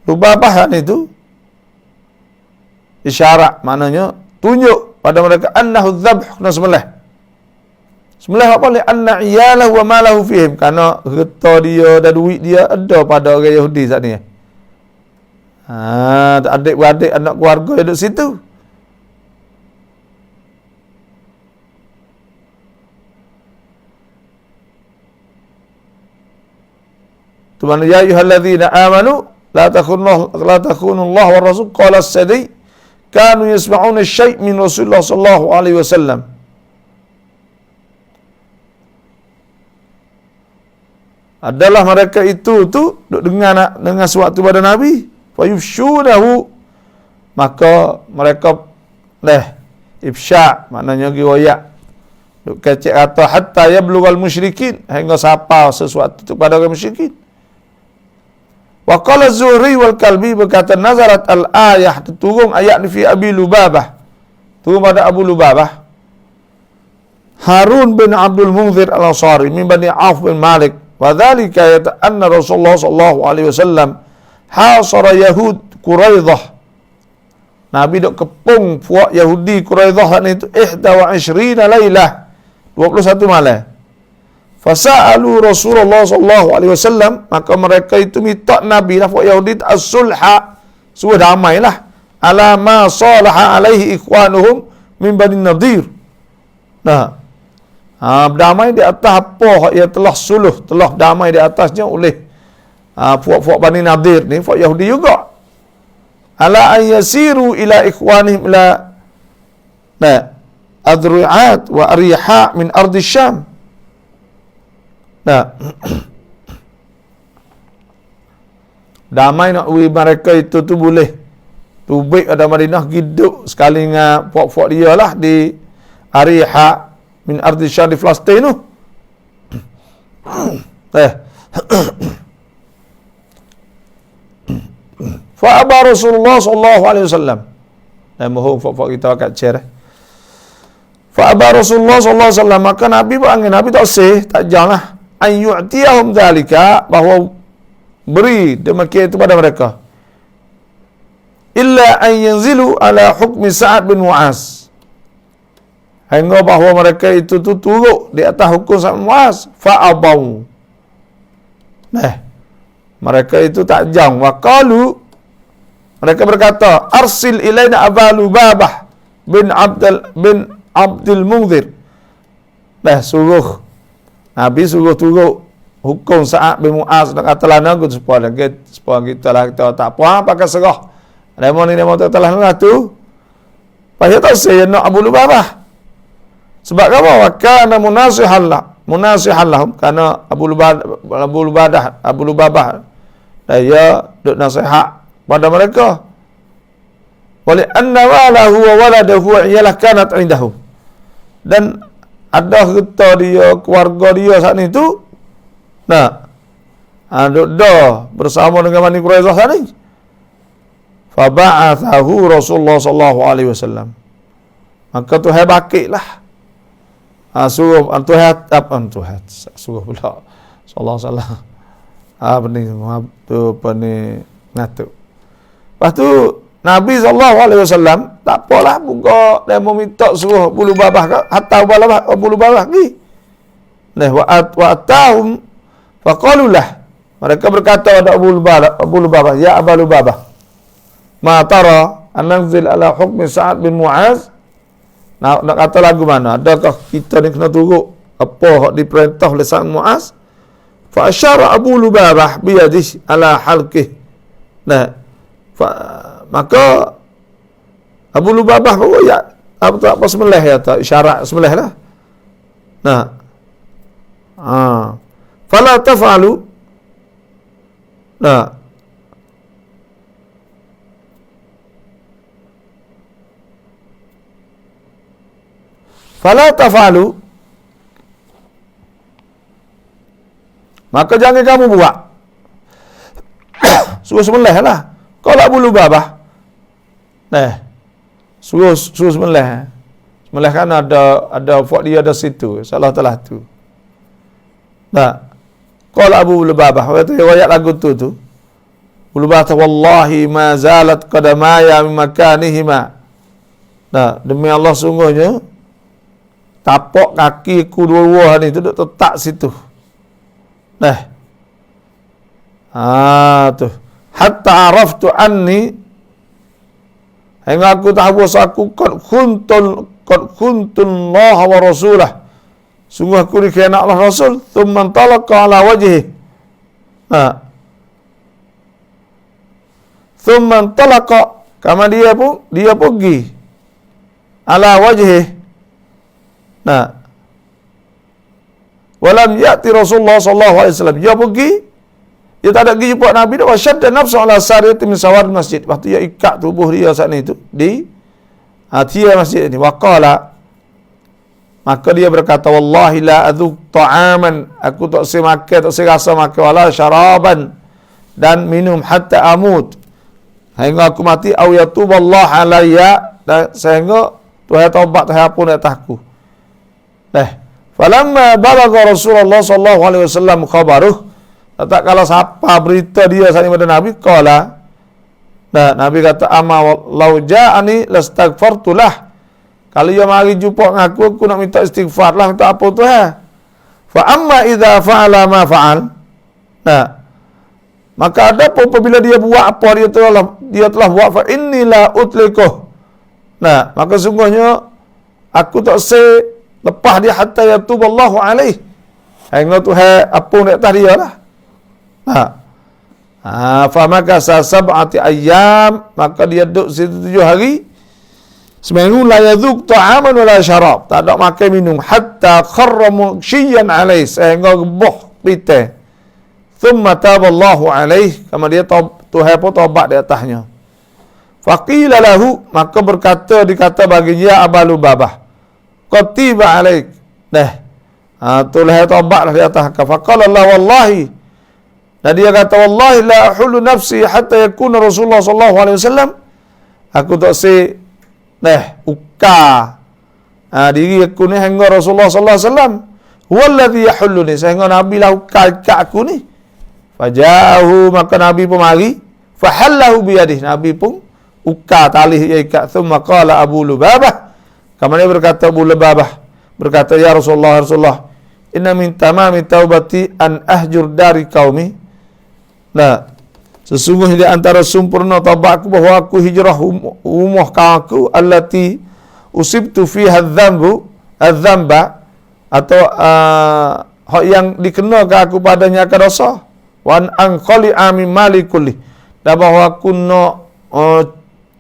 Lubabah itu isyarat, maknanya tunjuk pada mereka annahu dzabh, kena sembelih. Sembelih apa ni? Anna iyalahu wa malahu fihim, kerana harta dia dan duit dia ada pada orang Yahudi saat ni. Adik-beradik, anak keluarga duduk situ. Tuhan ya ayyuhalladzina amanu la takhunu Allah wa rasul qala as-sadi kanu yasma'una asy-syai' min Rasulullah sallallahu alaihi wasallam. Adalah mereka itu duk dengar sesuatu pada Nabi, fayufshunahu, maka mereka ifsya, maknanya riwayat duk kecek kata hatta yablughal musyrikin, hingga sapa sesuatu itu pada orang musyrikin. Wa qala Az-Zuhri wal Kalbi, berkata nazarat al-ayah, turun ayat ni fi Abi Lubabah, turun pada Abu Lubabah. Harun bin Abdul Munzir al-Ansari min Bani Auf bin Malik, wa dhalika anna Rasulullah sallallahu alaihi wasallam hasara Yahud Quraidah. Nabi dok kepung puak Yahudi Quraidah ni itu 21 lailah, 21 malam. Fasa'alu Rasulullah sallallahu alaihi wasallam, maka mereka itu minta Nabi lah puak Yahudi as-sulha, suruh damailah, ala ma salaha alaihi ikhwanuhum min Bani Nadir. Berdamai di atas apa yang telah suluh, telah damai di atasnya oleh puak-puak Bani Nadir ni, puak Yahudi juga. Ala an yasiru ila ikhwanihim ila adru'at wa ariha min ardi Syam. Damai nak beri mereka itu tu boleh. Tubik ada Madinah hidup sekali dengan puak-puak dia lah di Ariha min ardi Syam di Palestin tu. Fa aba Rasulullah sallallahu alaihi wasallam. Mohon puak-puak kita kat cer. Fa aba Rasulullah sallallahu alaihi wasallam, maka Nabi berangin, Nabi tak seh, tak janganlah an yu'tiyahum dzalika, bahawa beri demikian itu pada mereka, illa an yanzilu ala hukmi Sa'ad bin Mu'az, hingga bahawa mereka itu turut di atas hukum Sa'ad bin Mu'az. Fa'abau, mereka itu tak jang. Wa qalu, Mereka berkata, arsil ilaina Aba Lubabah bin Abdul Munzir. Nabi suruh turun hukum Sa'ad bin Mu'az nak kata lana aku supaya kita lah kita tak apa pakai serah. Demo ni demo telah tu. Pasal tak saya nak Abu Lubabah. Sebab apa? Kana munasihan lahum karena Abu Lubabah dia duk nasihat pada mereka. Wali anna walahu wa waladahu ialah kanat indahu. Dan ada harta dia, keluarga dia saat ni tu. Duk bersama dengan Bani Quraisyah saat ni. Fa ba'athahu Rasulullah sallallahu alaihi wasallam. Maka Tuhan bakitlah. Suruh Tuhan suruh pula sallallahu alaihi wasallam. Apa ni ngatuk. Lepas tu Nabi sallallahu alaihi wasallam tak apalah buka dia mau minta suruh Abu Lubabah hatta Abu Lubabah ni. Wa atahum faqalu lah. Mereka berkata kepada Abu Lubabah, ya Abu Lubabah, ma tara an nanzil ala hukmi Sa'ad bin Mu'az. Nak kata lagu mana? Adakah kita ni kena turut apa hak diperintah oleh Sa'ad bin Mu'az? Fa asyara Abu Lubabah bi yadihi ala halqih. Maka Abu Lubabah baru ya apa sembelih ya tak isyarat sembelih lah. Fala taf'alu. Fala taf'alu. Maka jangan kamu buat. Suruh sembelih lah. Kalau Abu Lubabah suruh sembelih. Sembelih kan ada fok dia ada situ. Salah telah tu. Kalau Abu Lubabah, itu riwayat lagu tu. Abu Lubabah wallahi ma zalat qadamaya min makanihima. Demi Allah sungguhnya tapak kaki ku dua-dua ni tu duduk tetap situ. Tu. Hatta araftu anni, hingga aku tahu aku qad kuntul Allah wa rasulah. Sungguh aku dikhianat Allah Rasul. Thumma talaqa ala wajhi. Thumma talaqa, kama dia pergi ala wajhi. Walam ya'ti Rasulullah sallallahu alaihi wasallam. Dia pergi, dia tak ada pergi jumpa Nabi dah. Wasyadda nafsu ala sariyati min sawar masjid. Waktu dia ikat tubuh dia saat ni tu di tiar masjid ni. Waqala, maka dia berkata, wallahi la adzuq ta'aman, aku tak saya makan, tak saya rasa makan, wala syaraban, dan minum hatta amut, hingga aku mati, au yatuballah alayya, sehingga Tuhan taubat Tuhan pun atasku. Falamma balagha Rasulullah sallallahu alaihi wasallam khabaruh, tak kala siapa berita dia saat pada Nabi, qala, Nabi kata, amma law ja'ani lastaghfartu lah. Kalau dia mari jumpa dengan aku nak minta istighfar lah, minta apa tu Fa amma idza fa'ala ma fa'al. Maka ada pun apabila dia buat apa dia telah buat, fa inni la utlikuh. Maka sungguhnya aku tak lepas dia hatta yatuballahu alaih. Hingga Tuhan apa nak atas dia lah. Fa maka sab'ati ayyam, maka dia duduk situ 7 hari. Seminggu la yadzuq ta'aman wala syarab, tak ada makan minum, hatta kharra mughshiyan alaih, sehingga geboh pite. Thumma taballahu alaih, kama dia Tuhan pun taubat di atasnya. Faqila lahu, maka dikata baginya Abu Lubabah, qad tiba alaik. Tuhan taubatlah di atas kau. Faqala Allah wallahi, dan dia kata, wallahi la ahullu nafsi hatta yakuna Rasulullah sallallahu alaihi wasallam. Aku tak ukar diri aku ni hingga Rasulullah sallallahu alaihi wasallam. Huwallazi yahulluni, sehingga Nabi lah ukar aku ni. Fajahu, maka Nabi pun mari. Fahallahu biyadih, Nabi pun ukar tali ikat. Thumma qala Abu Lubabah, kemudian berkata Abu Lubabah, berkata, ya Rasulullah, inna min tamami taubati an ahjur dari qaumi. Sesungguhnya di antara sempurna taubatku bahawa aku hijrah umah aku allati usibtu fiha dzamba atau hak yang dikenakan aku padanya akan dosa wa anqali amin malikulli dan bahawa aku nak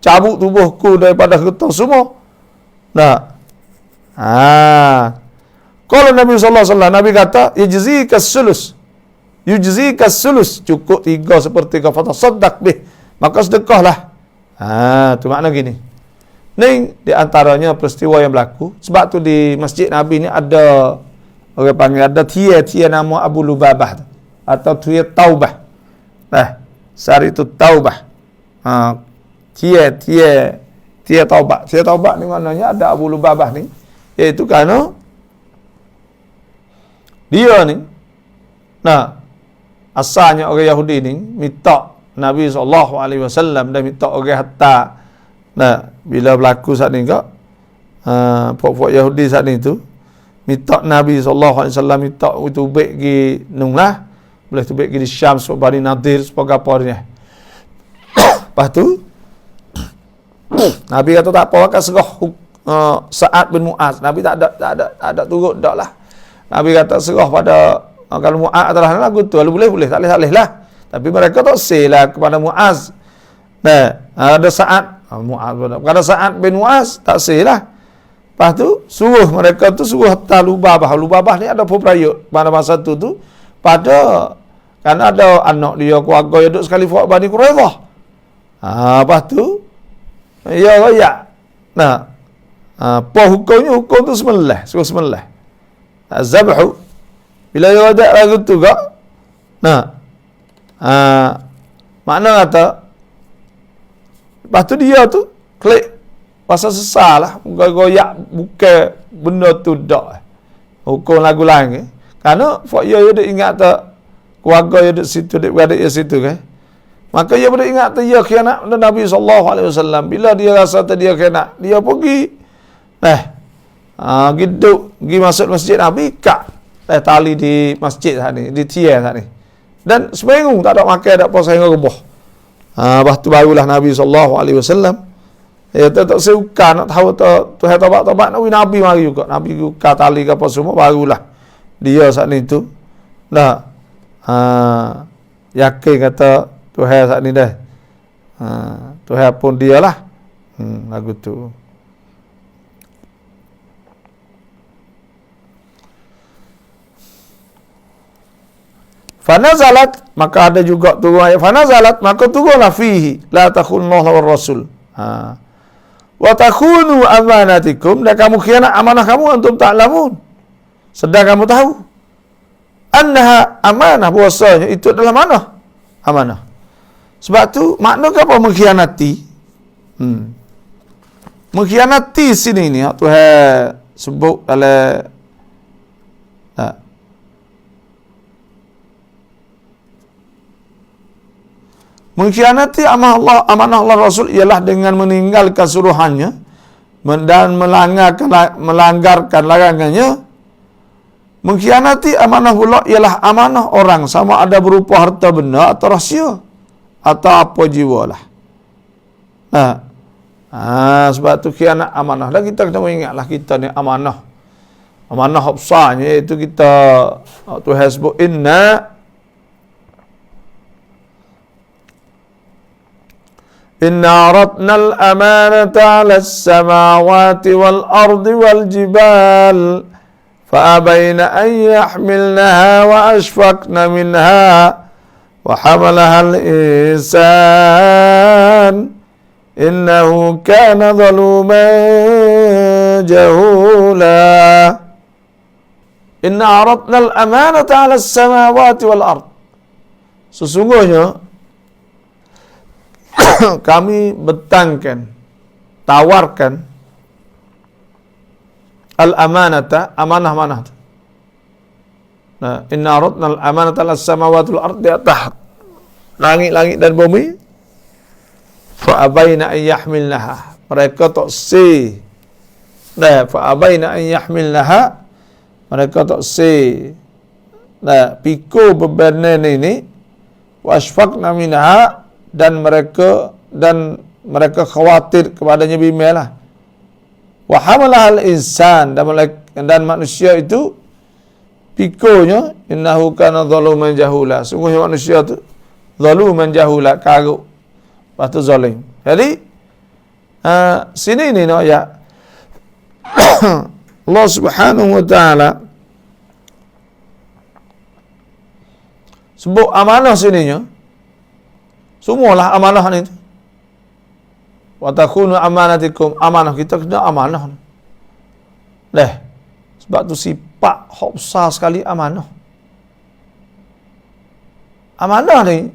cabut tubuhku daripada harta semua. Nah. Kalau Nabi sallallahu alaihi wasallam Nabi kata yujzika sulus cukup 3/3 fatasaddaq bih maka sedekahlah. Tu makna gini. Ni di antaranya peristiwa yang berlaku. Sebab tu di masjid Nabi ni ada orang panggil ada tia nama Abu Lubabah atau tia Taubah. Sari itu Taubah. Tia Taubah. Tia Taubah ni maknanya ada Abu Lubabah ni. Iaitu kerana dia ni asalnya orang Yahudi ni minta Nabi SAW dan minta orang hatta. Bila berlaku saat ni kak pok-pok Yahudi saat ni tu minta Nabi SAW minta itu baik pergi nunglah boleh tu baik pergi di Syam sebab Bani Nadir sebagai apa dia. Lepas tu Nabi kata tak apa akan serah Sa'ad bin Mu'az. Nabi tak ada turut dak lah. Nabi kata serah pada kalau Mu'az adalah lagu tu boleh tak boleh lah. Tapi mereka tak sela kepada Mu'az. Ada Sa'ad Mu'az pada Sa'ad bin Mu'az tak sela. Lepas tu suruh mereka tu suruh hatta Lubabah ni ada perayuk pada masa tu pada kan ada anak dia keluarga yang duduk sekali Fuad Bani Quraidah. Lepas tu ya royak. Apa hukum tu suruh sembelih. Zabhu bila dia ada lagu tu kak. Makna kata lepas tu dia tu klik pasal sesal lah goyak bukan benda tu dak hukum lagu lain kerana dia duk ingat tak keluarga dia duk situ duk beradik dia situ kan. Maka dia boleh ingat tu dia khianat Nabi SAW. Bila dia rasa tu dia khianat, dia pergi pergi masuk masjid Nabi kak tali di masjid saat ni, di tiang saat ni. Dan seminggu tak ada makan, tak apa sehingga rubuh. Lepas tu barulah Nabi SAW tak suka nak tahu Tuhan tobat Nabi mari juga. Nabi buka tali ke apa semua, barulah dia saat ni tu yakin kata Tuhan saat ni dah. Tuhan pun dia lah. Lagu tu. Fanazalat, maka ada juga turun ayat fanazalat, maka turunlah fihi la takhunullah war rasul. Wa takhunu amanatikum, dan kamu khianat amanah kamu antum ta'lamun. Sedang kamu tahu annaha amanah, bahwasanya itu adalah amanah. Sebab tu makna apa mengkhianati? Mengkhianati sini ni Tuhan sebut dalam mengkhianati amanah Allah Rasul ialah dengan meninggalkan suruhannya dan melanggarkan larangannya. Mengkhianati amanah pula ialah amanah orang, sama ada berupa harta benda atau rahsia atau apa jiwa lah. Sebab tu khianat amanah. Dan kita kena ingatlah kita ni amanah. Amanah besarnya iaitu kita Tuhan sebut Inna aradna al-amanata 'ala as-samawati wal-ardi wal-jibal fa'abayna an yahmilnaha wa ashfaqna minha wa hamalaha al-insan innahu kana zaluman jahula. Inna aradna al-amanata 'ala as-samawati wal-ard. Sesungguhnya kami betangkan, tawarkan al-amanata, amanah-amanah. Inna aradna al-amanata as-samawati wal ardi, atas langit-langit dan bumi. Fa abaina an yahmilnaha, mereka tak fa abaina an yahmilnaha, mereka tak pikul beban ini wa asfaqna minha, dan mereka khawatir kepadanya bimbanglah. Wa hamalaha al-insan, dan manusia itu pikonya innahu kana zaluman jahula. Sungguh manusia tu zaluman jahula, karuk, lepas tu zalim. Jadi sini ni no ya Allah Subhanahu wa taala sebut amanah sininya. Semualah amanah ni. Wa takunu amanatikum, amanah kita kena amanah. Sebab tu sifat hak besar sekali amanah. Amanah ni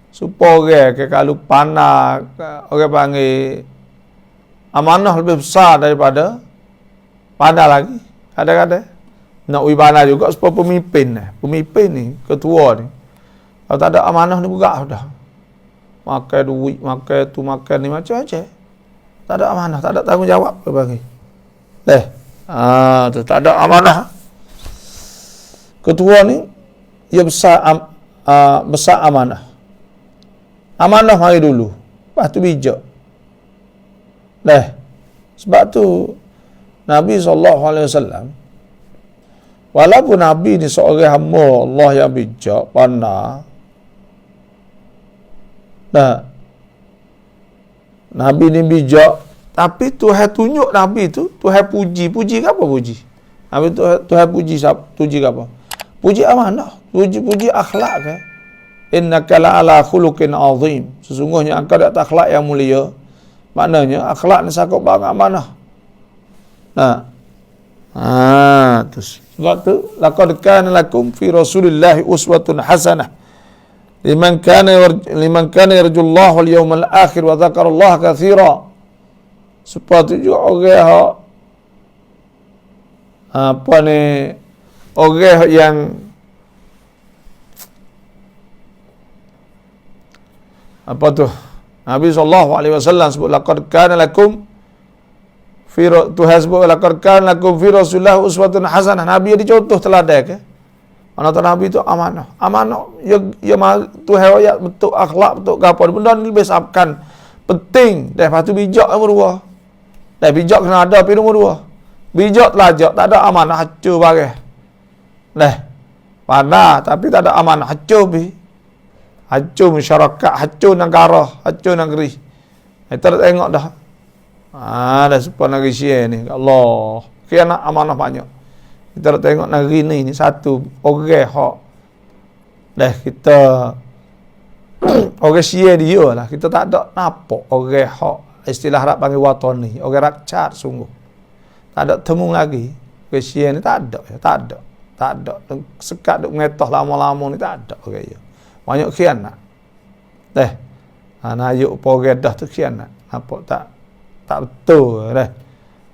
supaya kalau panah orang panggil amanah lebih besar daripada panah lagi. Kadang-kadang nak uji panah juga supaya pemimpin ni, ketua ni. Kalau tak ada amanah ni berat dah. Makan duit, makan tu, makan ni macam-macam. Tak ada amanah, tak ada tanggungjawab apa bagi. Tu tak ada amanah. Ketua ni dia besar amanah. Amanah mari dulu, lepas tu bijak. Sebab tu Nabi SAW, walaupun Nabi ni seorang hamba Allah yang bijak, pandai, Nabi ni bijak, tapi Tuhan tunjuk Nabi tu, Tuhan puji ke apa puji? Nabi Tuhan puji ke apa? Puji amanah, puji akhlak ke? Innaka la'ala khuluqin azim. Sesungguhnya engkau ada akhlak yang mulia. Maknanya akhlak ni sakup banget amanah. Terus sebab tu laqad kana lakum fi Rasulillahi uswatun hasanah liman kana yarjullaha wal yawmal akhir wa dzakarallaha katsira. Supaya juga orang orang yang Nabi SAW sebut laqad kana lakum Tuhan sebut laqad kana lakum fi Rasulillah uswatun hasanah. Nabi dia contoh teladan ke. Anak Nabi itu amanah. Amanah Tuhan ayat betul akhlak betul gapo benda ni lebih sabkan penting. Lepas tu bijak nombor 2. Bijak kena ada tapi nombor 2. Bijak telajak tak ada amanah hancur barang. Pandai tapi tak ada amanah hancur hancur masyarakat, hancur negara, hancur negeri. Kita tengok dah. Dah supaya negeri Syekh ni. Allah. Khianat amanah banyak. Kita tengok negeri ni satu orang hak. Kita orang Syekh dia lah. Kita tak ada nampak orang hak. Istilah Arab panggil watani. Orang rakyat sungguh. Tak ada temu lagi. Orang Syekh ni tak ada. Sekat duk mengetah lama-lama ni tak ada orang dia. Banyak khianat. Najuk pogedah tu khianat. Nampak tak betul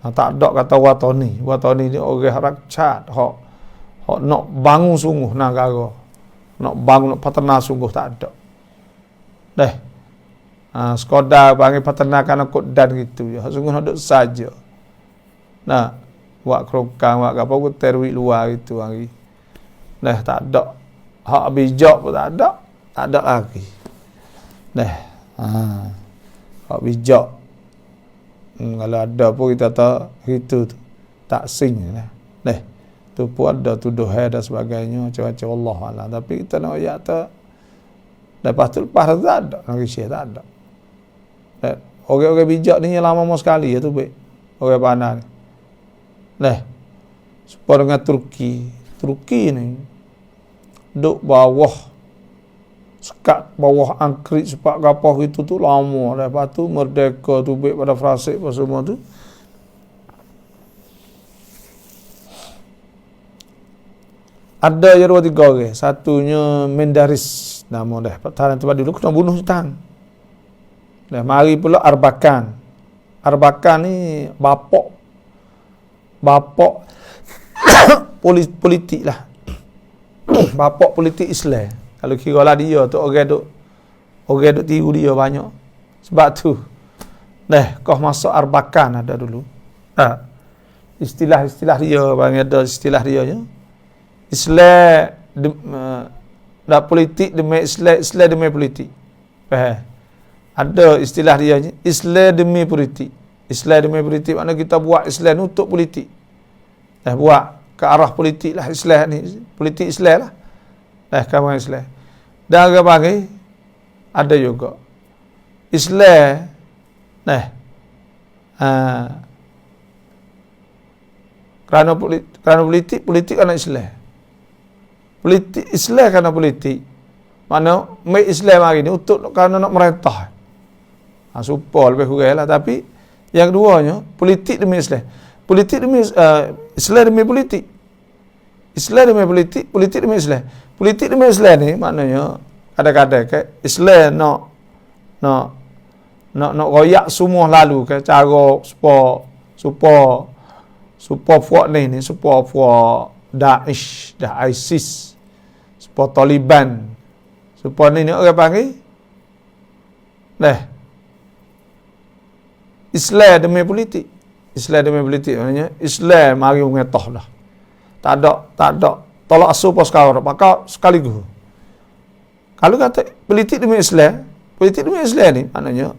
tak ada kata watani. Watani ni orang rakyat hak nak bangun sungguh negara. Nak bangun, nak paternal sungguh tak ada. Sekadar panggil peternakan akut dan gitu je. Sungguh nak duduk saja. Buat kerokang, buat apa pun terwik luar gitu hari. Tak ada. Hak bijak pun tak ada. Tak ada lagi. Hak bijak. Kalau ada pun kita tak gitu tu. Tak sing lah. Tu pun ada tuduhan dan sebagainya. Macam-macam Allah Allah. Tapi kita nak ayat tu. Lepas tu tak ada. Lagi syekh tak ada. Orang-orang bijak ni yang lama sekali ya tu baik. Orang pandai ni. Supaya dengan Turki ni duk bawah sekat bawah angkrit sepak kapal itu tu lama. Lepas tu merdeka tu baik pada frasik apa semua tu. Ada yang 2-3 orang. Satunya Mendaris nama dah. Pertahanan tempat dulu kena bunuh hutang. Mari pula Arbakan. Arbakan ni bapak politik lah. Bapak politik Islam. Kalau kira lah dia tu orang duk tiru dia banyak. Sebab tu kau masuk Arbakan ada dulu. Istilah dia, bang ada istilah dia je. Islam dak politik demi Islam, Islam demi politik. Faham? Ada istilah dia ni, Islam demi politik. Islam demi politik makna kita buat Islam untuk politik. Buat ke arah politik lah Islam ni, politik Islam lah. Kawan Islam. Dan orang panggil ada juga Islam kerana politik kerana Islam. Politik Islam kerana politik. Mana mai Islam hari ni untuk kerana nak merintah. Supaya lebih kurang lah. Tapi yang keduanya, politik demi Islam. Politik demi Islam demi politik. Islam demi politik, politik demi Islam. Politik demi Islam ni maknanya kadang-kadang ke Islam nak royak semua lalu ke cara supaya puak ni supaya puak Daesh, ISIS, supaya Taliban, supaya ni orang panggil Islam demi politik. Islam demi politik maknanya Islam mari mengetah dah. Tak ada tolak asuh pas sekarang, maka sekaligus. Kalau kata politik demi Islam ni maknanya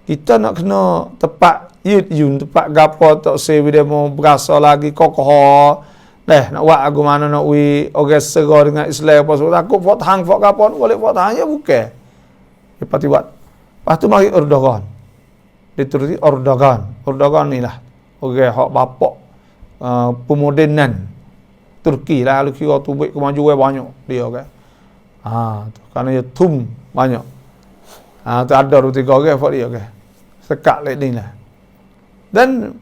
kita nak kena tepat tepat gapo tak se dia mau berasa lagi kokoh. Nak buat aku mana nak orang serah dengan Islam apa semua. Takut buat hang buat gapo boleh buat hang ya bukan. Lepas tu buat. Lepas tu mari Erdogan. Dituruti Erdogan ni lah. Orang hak bapak pemodenan Turki lah. Kalau kira tu buat kemajuan banyak dia kan. Tu kerana dia tum banyak. Tu ada 2-3 orang buat dia kan. Sekat lek ni lah. Dan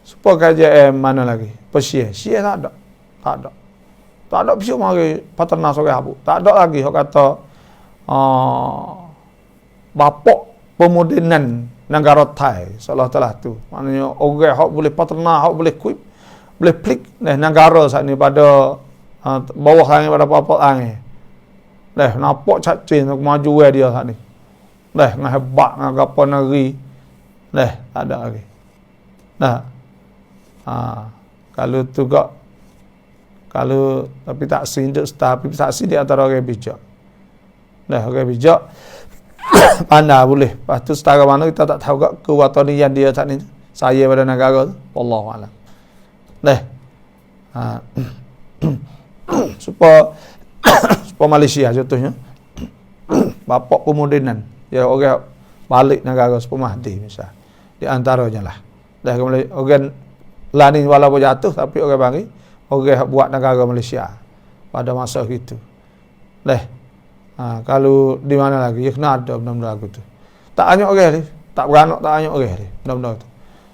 supaya KJM mana lagi? Persia tak ada. Tak ada Persia mari Petronas orang habuk. Tak ada lagi hak kata bapak pemodenan negara Thai seolah-olah tu. Maknanya orang hak boleh Petronas, hak boleh kuip, boleh plik negara saat ni pada bawah angin pada apa-apa angin. Nampak cacing kemajuan dia saat ni. Dengan hebat, dengan apa negeri. Tak ada lagi. Kalau tu kak, tapi tak sindik, tapi tak sindik antara orang bijak. Orang bijak, pandai boleh. Lepas tu setara mana kita tak tahu kak kewatanian dia saat ni. Saya pada negara tu. Wallahualam. Supaya Malaysia contohnya. Bapak pemodenan. Ya orang balik negara supaya Mahdi misal. Di antaranya lah. Kemudian orang lah ni walaupun jatuh tapi orang panggil orang buat negara Malaysia pada masa itu. Kalau di mana lagi ya kena ada benda-benda lagu tu. Tak banyak orang ni, tak beranak tak banyak orang ni benda-benda tu.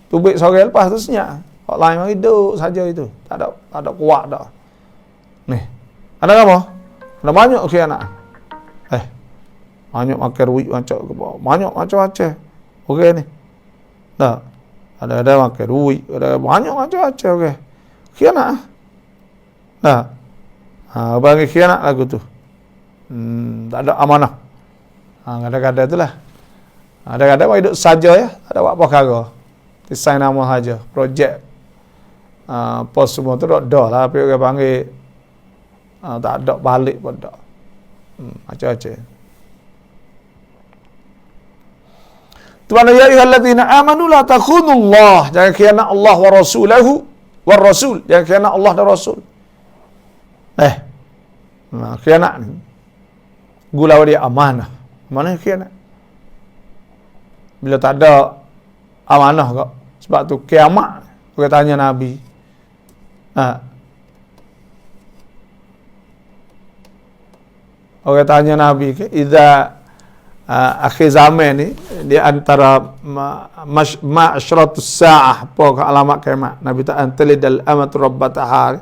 Tubik sore lepas tu senyap. Orang lain mari duduk saja itu. Tak ada kuat dah. Ni. Ada apa? Ada banyak khianat. Banyak makan duit macam ke bawah. Banyak macam-macam. Okey ni. Ada makan duit, ada banyak macam-macam okey. Khianat. Bagi khianat lagu tu. Tak ada amanah. Kadang-kadang itulah. Kadang-kadang hidup saja ya, ada buat perkara. Desain nama saja, projek pos semua tu dah lah, tapi orang panggil tak ada balik pun tak. Macam-macam. Tuhan ya ayyuhallazina amanu la takhunullah, jangan khianat Allah wa rasulahu war rasul, jangan khianat Allah dan Rasul. Khianat ni gula dia amanah. Mana khianat? Bila tak ada amanah kok. Sebab tu kiamat orang tanya Nabi. Orang tanya Nabi ke idza akhir zaman ni di antara ma'asyratus sa'ah apa alamat kiamat. Nabi tak antalidal amatu rabbataha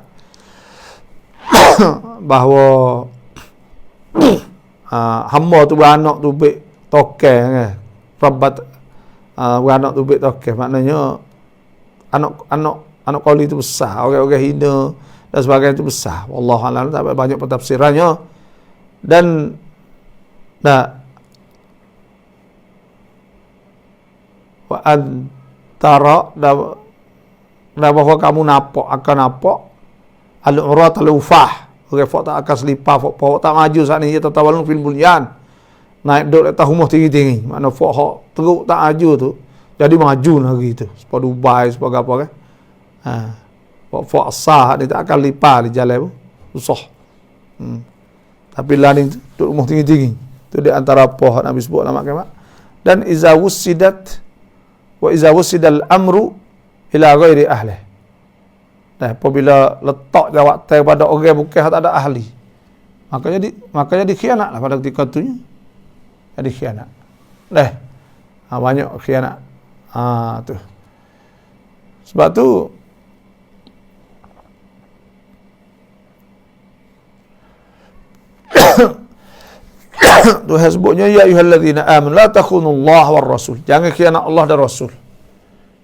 bahawa hamba tu beranak tu baik toke kan. Rabbat beranak tu baik toke maknanya anak kali itu besar, orang-orang hina dan sebagainya itu besar. Wallahualam tak banyak pentafsirannya. Dan wa antara dan bahawa kamu akan nampak al-urat al-ufah. Orang fok tak akan selipar, fok tak maju saat ni, yatawallun fil bunyan. Naik duduk atas rumah tinggi-tinggi. Makna fok teruk tak maju tu, jadi maju lagi tu. Seperti Dubai, seperti apa kan. Fok sah ni tak akan lipar di jalan pun. Susah. Tapi lah ni duduk rumah tinggi-tinggi. Tu di antara apa Nabi sebut nama kiamat. Dan iza wussidat wa iza wussidal amru ila ghairi ahli. Nah, apabila letak jawatan pada orang bukan tak ada ahli, maka jadi khianatlah pada ketika tu. Jadi khianat. Banyak khianat. Tu. Sebab tu Tuhan sebutnya ya ayyuhallazina amanu la takhunullaha war rasul. Jangan khianat Allah dan Rasul.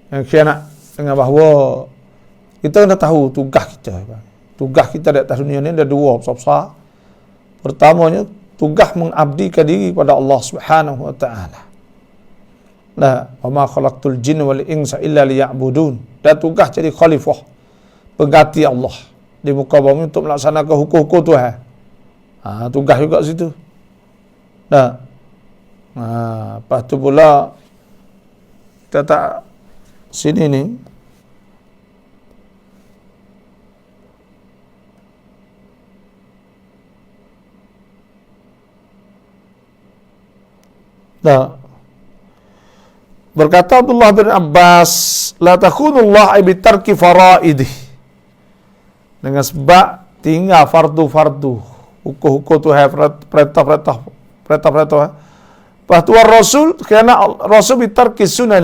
Yang khianat dengan bahawa kita kena tahu tugas kita. Tugas kita di atas dunia ni ada dua besar-besar. Pertamanya tugas mengabdikan diri kepada Allah Subhanahu wa taala. Wa ma khalaqtul jinna wal insa illa liya'budun. Dan tugas jadi khalifah, pengganti Allah di muka bumi untuk melaksanakan hukum-hukum Tuhan. Tugas juga situ. Lepas tu pula kita tak sini ni berkata Abdullah bin Abbas, la takhunullah ay bitarki faraidih, dengan sebab tinggal fardu-fardu, hukum-hukum Tuhan, perintah-perintah. Lepas tu Rasul, kerana Rasul bitarki sunnah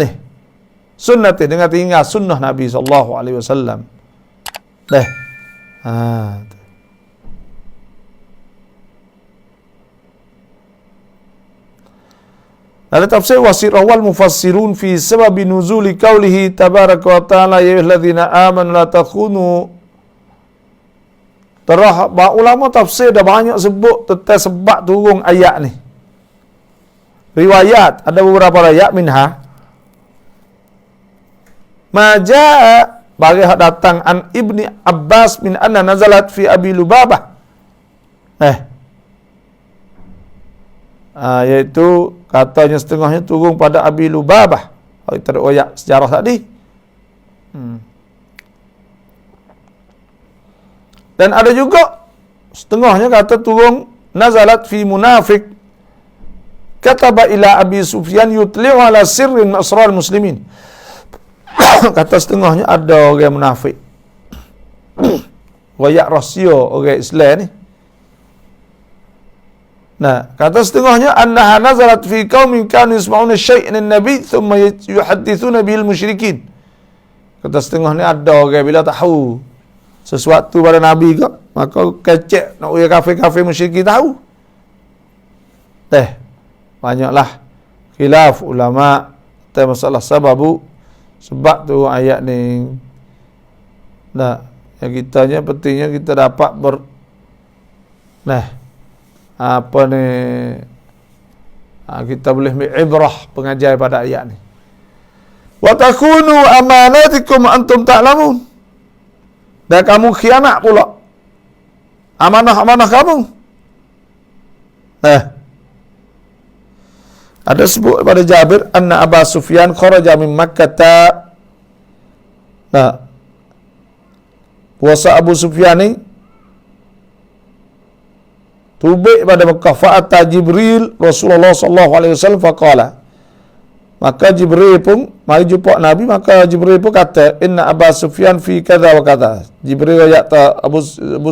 dengan tinggal sunnah Nabi SAW. Lalu tafsir wasirah wal mufassirun fi sababi nuzuli qawlihi tabaraka wa ta'ala ya ayyuhalladzina amanu la takhunu. Terah ulama tafsir dah banyak sebut tentang sebab turun ayat ni. Riwayat ada beberapa ayat minha majaa bagi hak datang an Ibni Abbas min anna nazalat fi Abi Lubabah. Iaitu katanya setengahnya turun pada Abi Lubabah. Kita ada ayat sejarah tadi. Dan ada juga setengahnya kata turun nazalat fi munafik kataba ila Abi Sufyan yutli'u ala sirrin asrar muslimin. Kata setengahnya ada orang munafik. Wayak rahsia orang Islam ni. Kata setengahnya annaha nazalat fi qaumin kanu yasma'una syai'an an-nabi thumma yuhaddithuna bil musyrikin. Kata setengah ni ada orang bila tahu sesuatu pada Nabi ke, maka kecek nak uya kafir-kafir musyrikin tahu. Banyaklah khilaf ulama tentang masalah sebab tu ayat ni. Yang kitanya pentingnya kita dapat kita boleh ibrah pengajar pada ayat ni. Wa takunu amanatikum antum ta'lamun. Dan kamu khianat pula amanah-amanah kamu. Ada sebut pada Jabir anna Aba Sufyan kharaja min Makkah. Puasa Abu Sufyan ni tubik pada Mekah. Fa'ata Jibril Rasulullah sallallahu alaihi wasallam faqala. Maka Jibril pun mari jumpa Nabi, maka Jibril pun kata inna Aba Sufyan fi kadza wa kadza. Jibril ayat Abu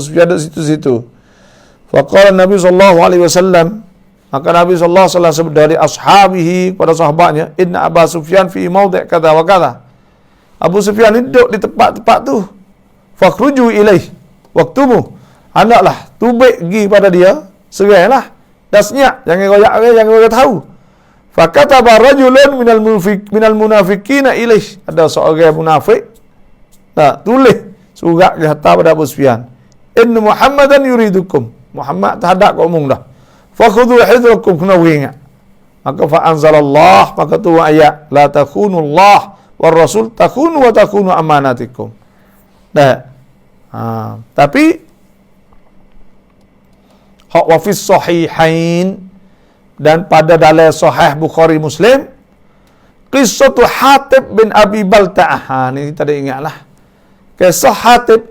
Sufyan di situ-situ. Faqala Nabi sallallahu alaihi wasallam, maka Nabi sallallahu alaihi wasallam sebut dari ashabihi kepada sahabatnya, inna Aba Sufyan fi maudhi' kadza wa kadza. Abu Sufyan duduk di tempat-tempat tu. Fakhruju ilaih waktumu. Anaklah tubik pergi pada dia, serailah. Dah senyap, jangan royak dia, jangan orang tahu. Fakataba rajulun minal munafiqina ilaih. Ada seorang munafik tulis surat kata pada Abu Sufyan, inna Muhammadan yuridukum. Muhammad terhadap kamu dah. Fakhudhu hidrakum, kena ingat. Maka fa anzalallah, maka tu ayat la takhunullah war rasul takhunu wa takhunu amanatikum. Tapi hak wa fi sahihain dan pada dalam sahih Bukhari Muslim kisah Hatib bin Abi Balta'ah. Ini tadi ingatlah. Kisah Hatib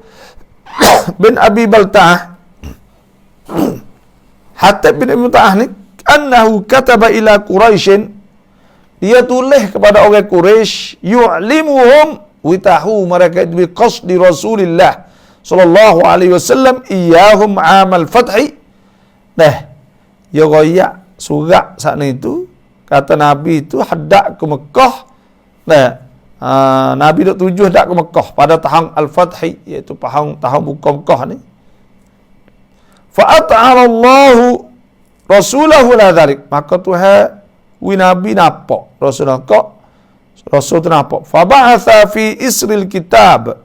bin Abi Balta'ah. Hatib bin Abi Balta'ah ni annahu kataba ila Quraisyin, dia tulis kepada orang Quraisy, yu'limuhum, witahu mereka bi qasdi Rasulillah sallallahu alaihi wasallam iyahum amal fathi. Ya royak surat sana itu kata Nabi itu haddak ke Mekah. Nabi dok tuju haddak ke Mekah pada tahun Al-Fathi, iaitu tahun buka Mekah ni. Fa at'ala Allahu Rasulahu la dhalik, maka Tuhan Nabi nampak Rasulullah kok Rasul tu nampak. Fa ba'atha fi isril kitab,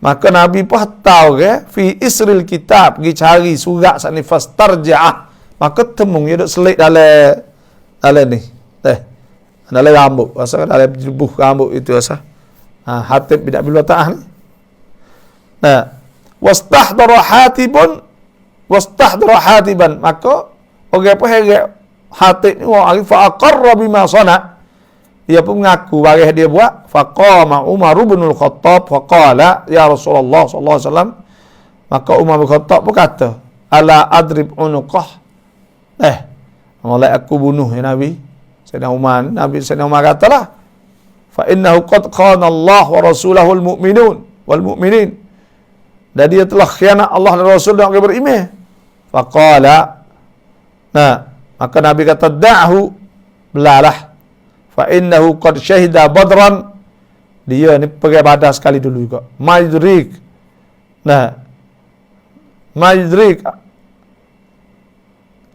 maka Nabi pun tahu ke fi isril kitab, pergi cari surat sana fastarja'ah, maka temung dia duk selit dalam ni. Dalam rambut, asal dalam jebuh rambut itu asal. Hatib bin Abi Balta'ah ni. Wastahdara Hatiban, maka orang apa heret Hatib ni orang fa aqarra bima sana, dia pun mengaku barih dia buat. Faqama Umar bin Al-Khattab faqala ya Rasulullah sallallahu alaihi wasallam, maka Umar bin Khattab pun kata, ala adrib unuqah, mulai aku bunuh ya Nabi. Sayyidina Umar katalah, fa innahu qad khana Allah wa rasulahu al-mu'minun wal mu'minin, dan dia telah khianat Allah dan Rasul dan orang beriman. Faqala, maka Nabi kata, da'hu, belalah, fa innahu qad syahida badran, dia ni pergi Badar sekali dulu juga. Majdrik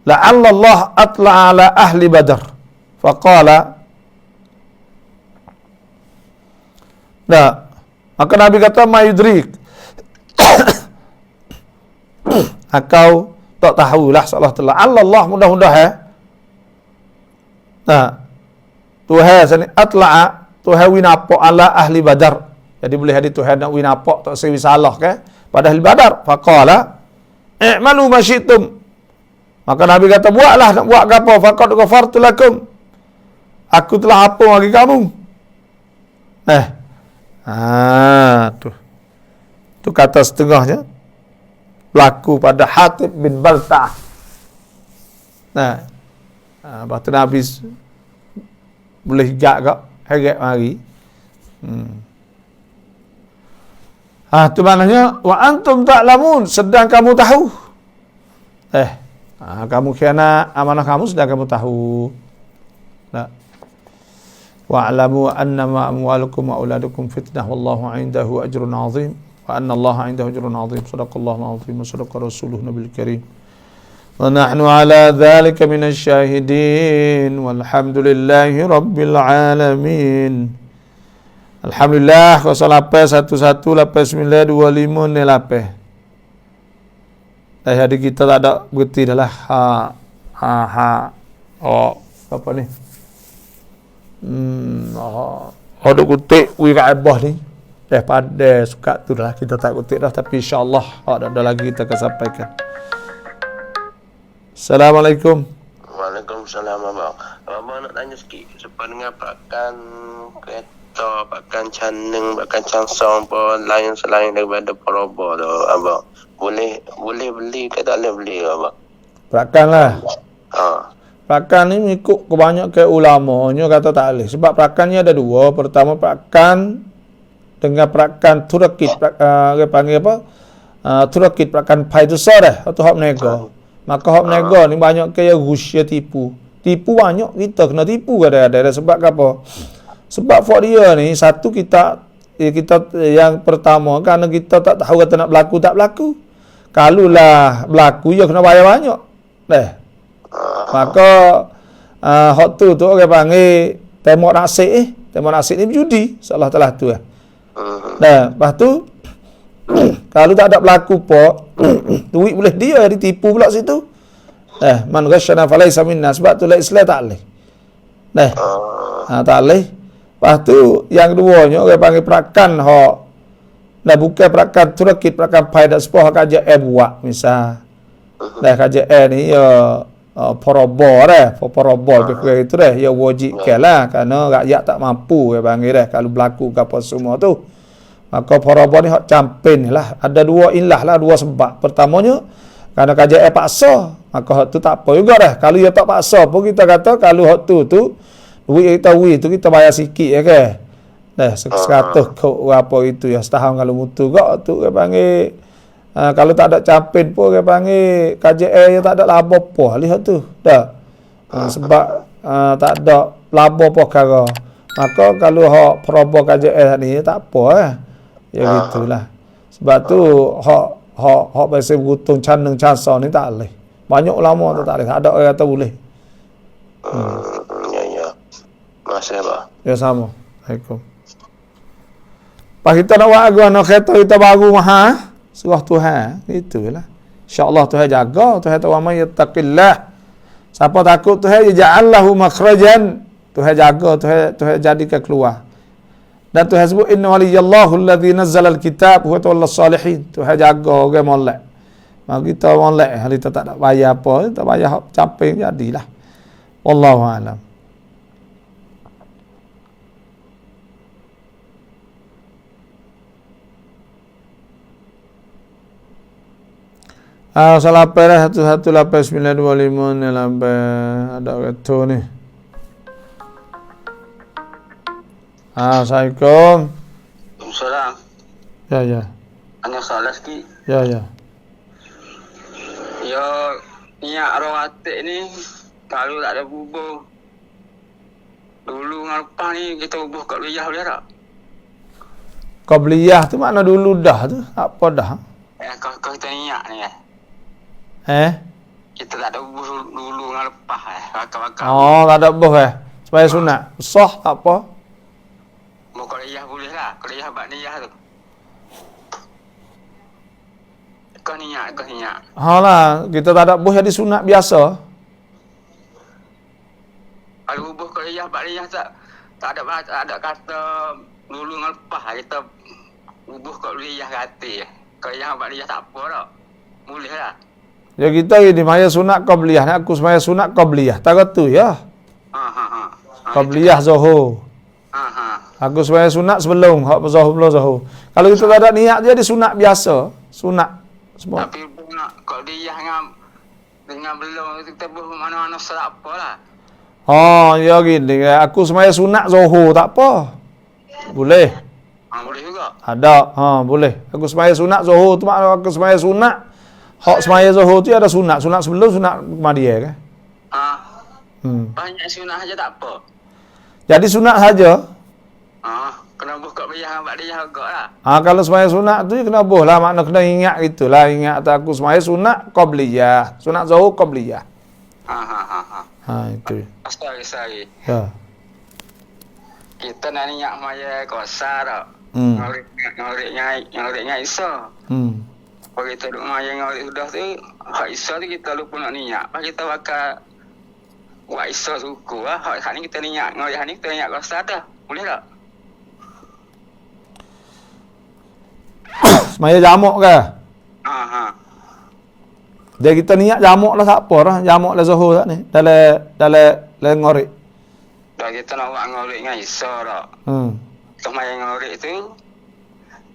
la'alla Allah atla'a ala ahli Badar faqala, maka Nabi kata majdrik, kau tak tahulah salah telah Allah mudah-mudahan Tuhan sini atla'a, Tuhan winapak ala ahli Badar, jadi boleh hadis Tuhan nak winapak tak sewi salah ke pada ahli Badar. Faqala i'malu ma syi'tum, maka Nabi kata buatlah, nak buat apa, faqad ghafartu lakum, aku telah ampun bagi kamu. Tu kata setengahnya berlaku pada Hatib bin Balta'ah. Lepas tu Nabi boleh higak kak, heret mari. Tu maknanya wa antum ta'lamun, sedang kamu tahu. Kamu khianat amanah kamu sedang kamu tahu. Wa'lamu annama amwalukum wa auladukum fitnah wallahu 'indahu ajrun 'azim wa anna Allaha 'indahu ajrun 'azim. Shadaqallahu al-'azim wa shadaqa rasuluhu nabil karim. Wa nahnu 'ala dzalika minasy syahidin walhamdulillahi rabbil alamin. Alhamdulillah, 08118925 ni lapis. Hari kita tak ada berhenti dah lah. Apa ni? Ada kutik wiraibah ni. Pada suka tu dah, kita tak kutik dah, tapi insya-Allah ada lagi kita akan sampaikan. Assalamualaikum. Waalaikumsalam abang. Abang nak tanya sikit supaya dengan pakan kereta, pakan caneng, pakan cangsong pun lain selain daripada paroba tu abang. Boleh beli ke tak boleh beli abang? Pakan lah. Pakan ni mengikut kebanyakan ulamanya kata tak boleh. Sebab pakannya ada dua. Pertama pakan dengan pakan turakit, dia panggil apa? Turakit, pakan pai tu besar atau hak menega. Maka hak menega ni banyak kaya rusya tipu. Tipu banyak, kita kena tipu kadang-kadang. Sebab apa? Sebab for dia ni satu kita yang pertama kerana kita tak tahu kata nak berlaku tak berlaku. Kalulah berlaku ya kena bayar banyak. Maka hak tu orang panggil tembok nasib tembok nasib ni berjudi salah telah tu lepas tu kalau tak ada berlaku pun duit boleh dia ditipu pula situ. Man ghasyana falaysa minna, sebab tu la Islam tak boleh. Tak boleh. Lepas tu yang keduanya orang panggil perakan hak Dah bukan perakan turakit perakan pai dak sepoh KJL buat misal. Dah KJL ni ya porobo itu dah ya wajib lah kerana rakyat tak mampu panggil dah kalau berlaku ke apa semua tu. Maka porobo ni hak campaign lah. Ada dua ilah lah, dua sebab. Pertamanya kerana KJL paksa, maka hak tu tak apa juga dah. Kalau dia tak paksa pun kita kata kalau hak tu duit kita bayar sikit ya ke. Dah 100 kau apa itu ya setahun kalau mutu gak tu dia panggil kalau tak ada campaign pun dia panggil KJL yang tak ada laba apa lihat tu dah sebab tak ada laba apa kara maka kalau hak peroboh KJL ni tak apa ya gitulah sebab tu hak biasa berhutang canang cansa ni tak boleh banyak ulama tu tak boleh tak ada orang kata boleh ya masih bah ya sama Assalamualaikum. Pas kita nak buat agama kereta kita baru maha surah Tuhan itulah insya-Allah Tuhan jaga Tuhan tahu man yattaqillah siapa takut Tuhan ja'allahu makhrajan Tuhan jaga Tuhan jadikan keluar dan Tuhan sebut inna waliyallahu alladhi nazzala alkitab huwa tawallas salihin Tuhan jaga orang molek maka kita molek kita tak nak bayar apa tak bayar capek jadilah wallahu alam. Salah perah 118925 ni lampai ada kata ni. Assalamualaikum. Waalaikumsalam. Ya. Hanya salah sikit. Ya. Ya, niat rawatik ni kalau tak ada bubuh. Dulu dengan lepas ni kita bubuh kat luyah boleh tak? Qabliyah tu makna dulu dah tu. Apa dah? Kau kita niat ni kita tak ada bubuh dulu dengan lepas bakar-bakar. Oh, tak ada bubuh supaya sunat. Sah tak apa. Mau koliyah boleh lah. Koliyah bak niyah tu. Kau niat. Lah, kita tak ada bubuh jadi sunat biasa. Kalau bubuh koliyah bak niyah tak ada kata dulu dengan lepas kita bubuh kat liyah kata. Koliyah bak niyah tak apa tak. Boleh lah. Ya kita ini maya sunat qabliyah, nak aku semaya sunat qabliyah. Tak kata ya. Qabliyah Zuhur. Aku semaya sunat sebelum hak Zuhur. Kalau kita tak ada niat dia sunat biasa, sunat semua. Tapi nak qabliyah dengan belum kita buh mana-mana serap apalah. Oh, ya gini. Aku semaya sunat Zuhur tak apa. Boleh. Boleh juga. Ada. Boleh. Aku semaya sunat Zuhur tu makna aku semaya sunat. Hak semaya Zuhur tu ada sunat sebelum sunat Qadiyah kan? Banyak sunat saja tak apa. Jadi sunat saja. Kena buh kat bayah bak dia agaklah. Kalau semaya sunat tu kena buh lah makna kena ingat gitulah ingat aku semaya sunat qabliyah. Sunat Zuhur qabliyah. Itu. Sorry. Ya. Kita nak niat maya kosa tak. Ngorek Isa. Kalau kita duduk maya ngorek sudah tu, hak Isa tu kita lupa nak niat. Pas kita bakal buat Isa suku lah. Hak ni kita niat ngorek ni kita niat kosa dah. Boleh tak? Semaya jamuk ke? Dia kita niat jamuk lah tak apa lah. Jamuk lah Zuhur tak ni. Dalam ngorek. Dah kita nak buat ngorek dengan Isa tak. Kita maya ngorek tu.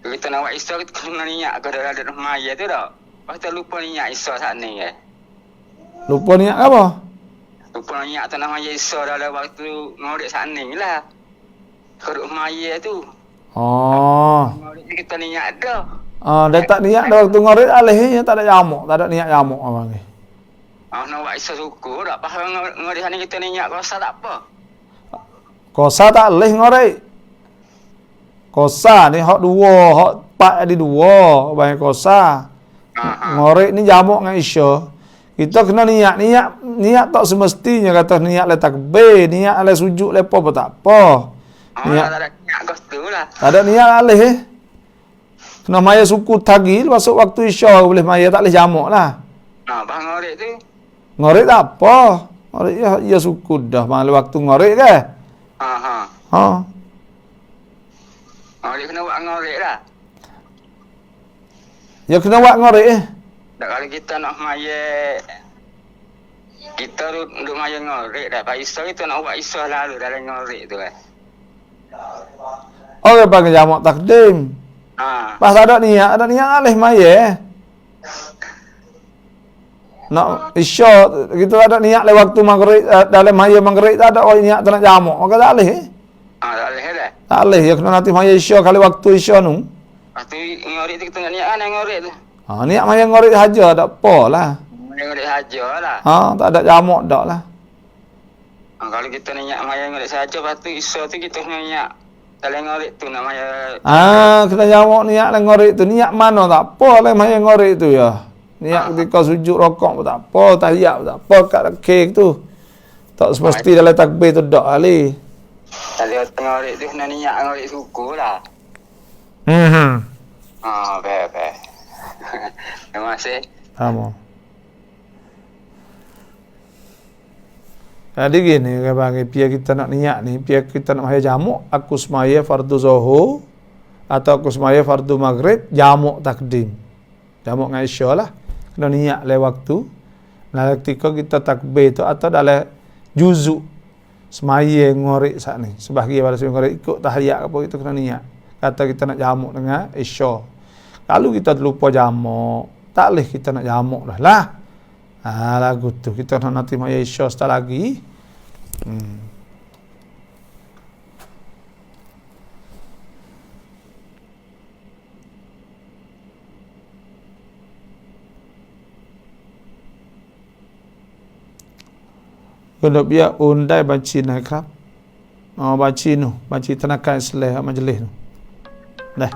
Kita nak buat Isa kita kena niat ke dalam maya tu tak. Lepas kita lupa niat Isa saat ni Lupa niat apa? Lupa niat tanah maya Isa dalam waktu ngorek saat ni lah. Keruk maya tu. Ngorek ni kita niat dah. Dia tak niat dah waktu ngorek alih tak ada jamuk. Tak ada niat jamuk apa ni. Nak buat Isa suku tak. Pas ngorek ni kita niat kosa tak apa. Kosa tak alih ngorek. Kosa ni hak dua, hak empat ada dua, banyak kosa. Ngorek ni jamuk dengan Isya. Kita kena niat tak semestinya kata niat le takbir, niat le sujud lepo apa tak apa. Niat tak ada niat kau tu lah. Tak ada niat alih. Kena maya suku tagi masuk waktu Isya boleh maya tak boleh jamuk lah. Bah ngorek tu. Ngorek tak apa. Ngorek ya suku dah malu waktu ngorek ke? Ngorek kena buat ngorek lah. Ya kena buat ngorek Tak kalau kita nak maya, kita duduk maya ngorek dah. Pak Isa kita nak buat Isa lalu dalam ngorek tu kan. Orang panggil jamak takdim. Pas ada niat alih maya. Nak isya kita ada niat le waktu maghrib dalam maya maghrib tak ada orang niat nak jamak. Maka tak alih. Tak boleh dah. Tak alih ya kena nanti maya isya kali waktu isya nu. Lepas tu ngorek tu kita nak niat kan ngorek tu. Niat maya ngorek saja tak apalah. Ngorek saja lah. Tak ada jamak dak lah. Kalau kita niat maya ngorek saja, lepas tu Isa tu kita niat dalam ngorek tu nak maya. Kena jamak niat dalam ngorek tu. Niat mana tak apalah maya ngorek tu ya. Niat ketika sujud rokok pun tak apa, tahiyat pun tak apa, kat kek tu. Tak semesti dalam takbir tu dak ali. Kalau ngorek tu kena niat ngorek suku lah. Baik. Terima kasih. Sama. Jadi gini, bagi biar kita nak niat ni, biar kita nak maya jamak, aku semaya fardu zuhur atau aku semaya fardu maghrib, jamak takdim. Jamak dengan isya lah. Kena niat le waktu. Nah, ketika kita takbir tu atau dalam juzuk semaya ngorek saat ni. Sebahagian pada semaya ngorek ikut tahiyat apa itu kena niat. Kata kita nak jamak dengan isya. Kalau kita lupa jamak, tak boleh kita nak jamak dah lah. Lagu tu kita nak nanti maya isya setelah lagi. Kena biar undai banciนะครับbanci tu, banci Thanakan Islam majlis tu. Dah.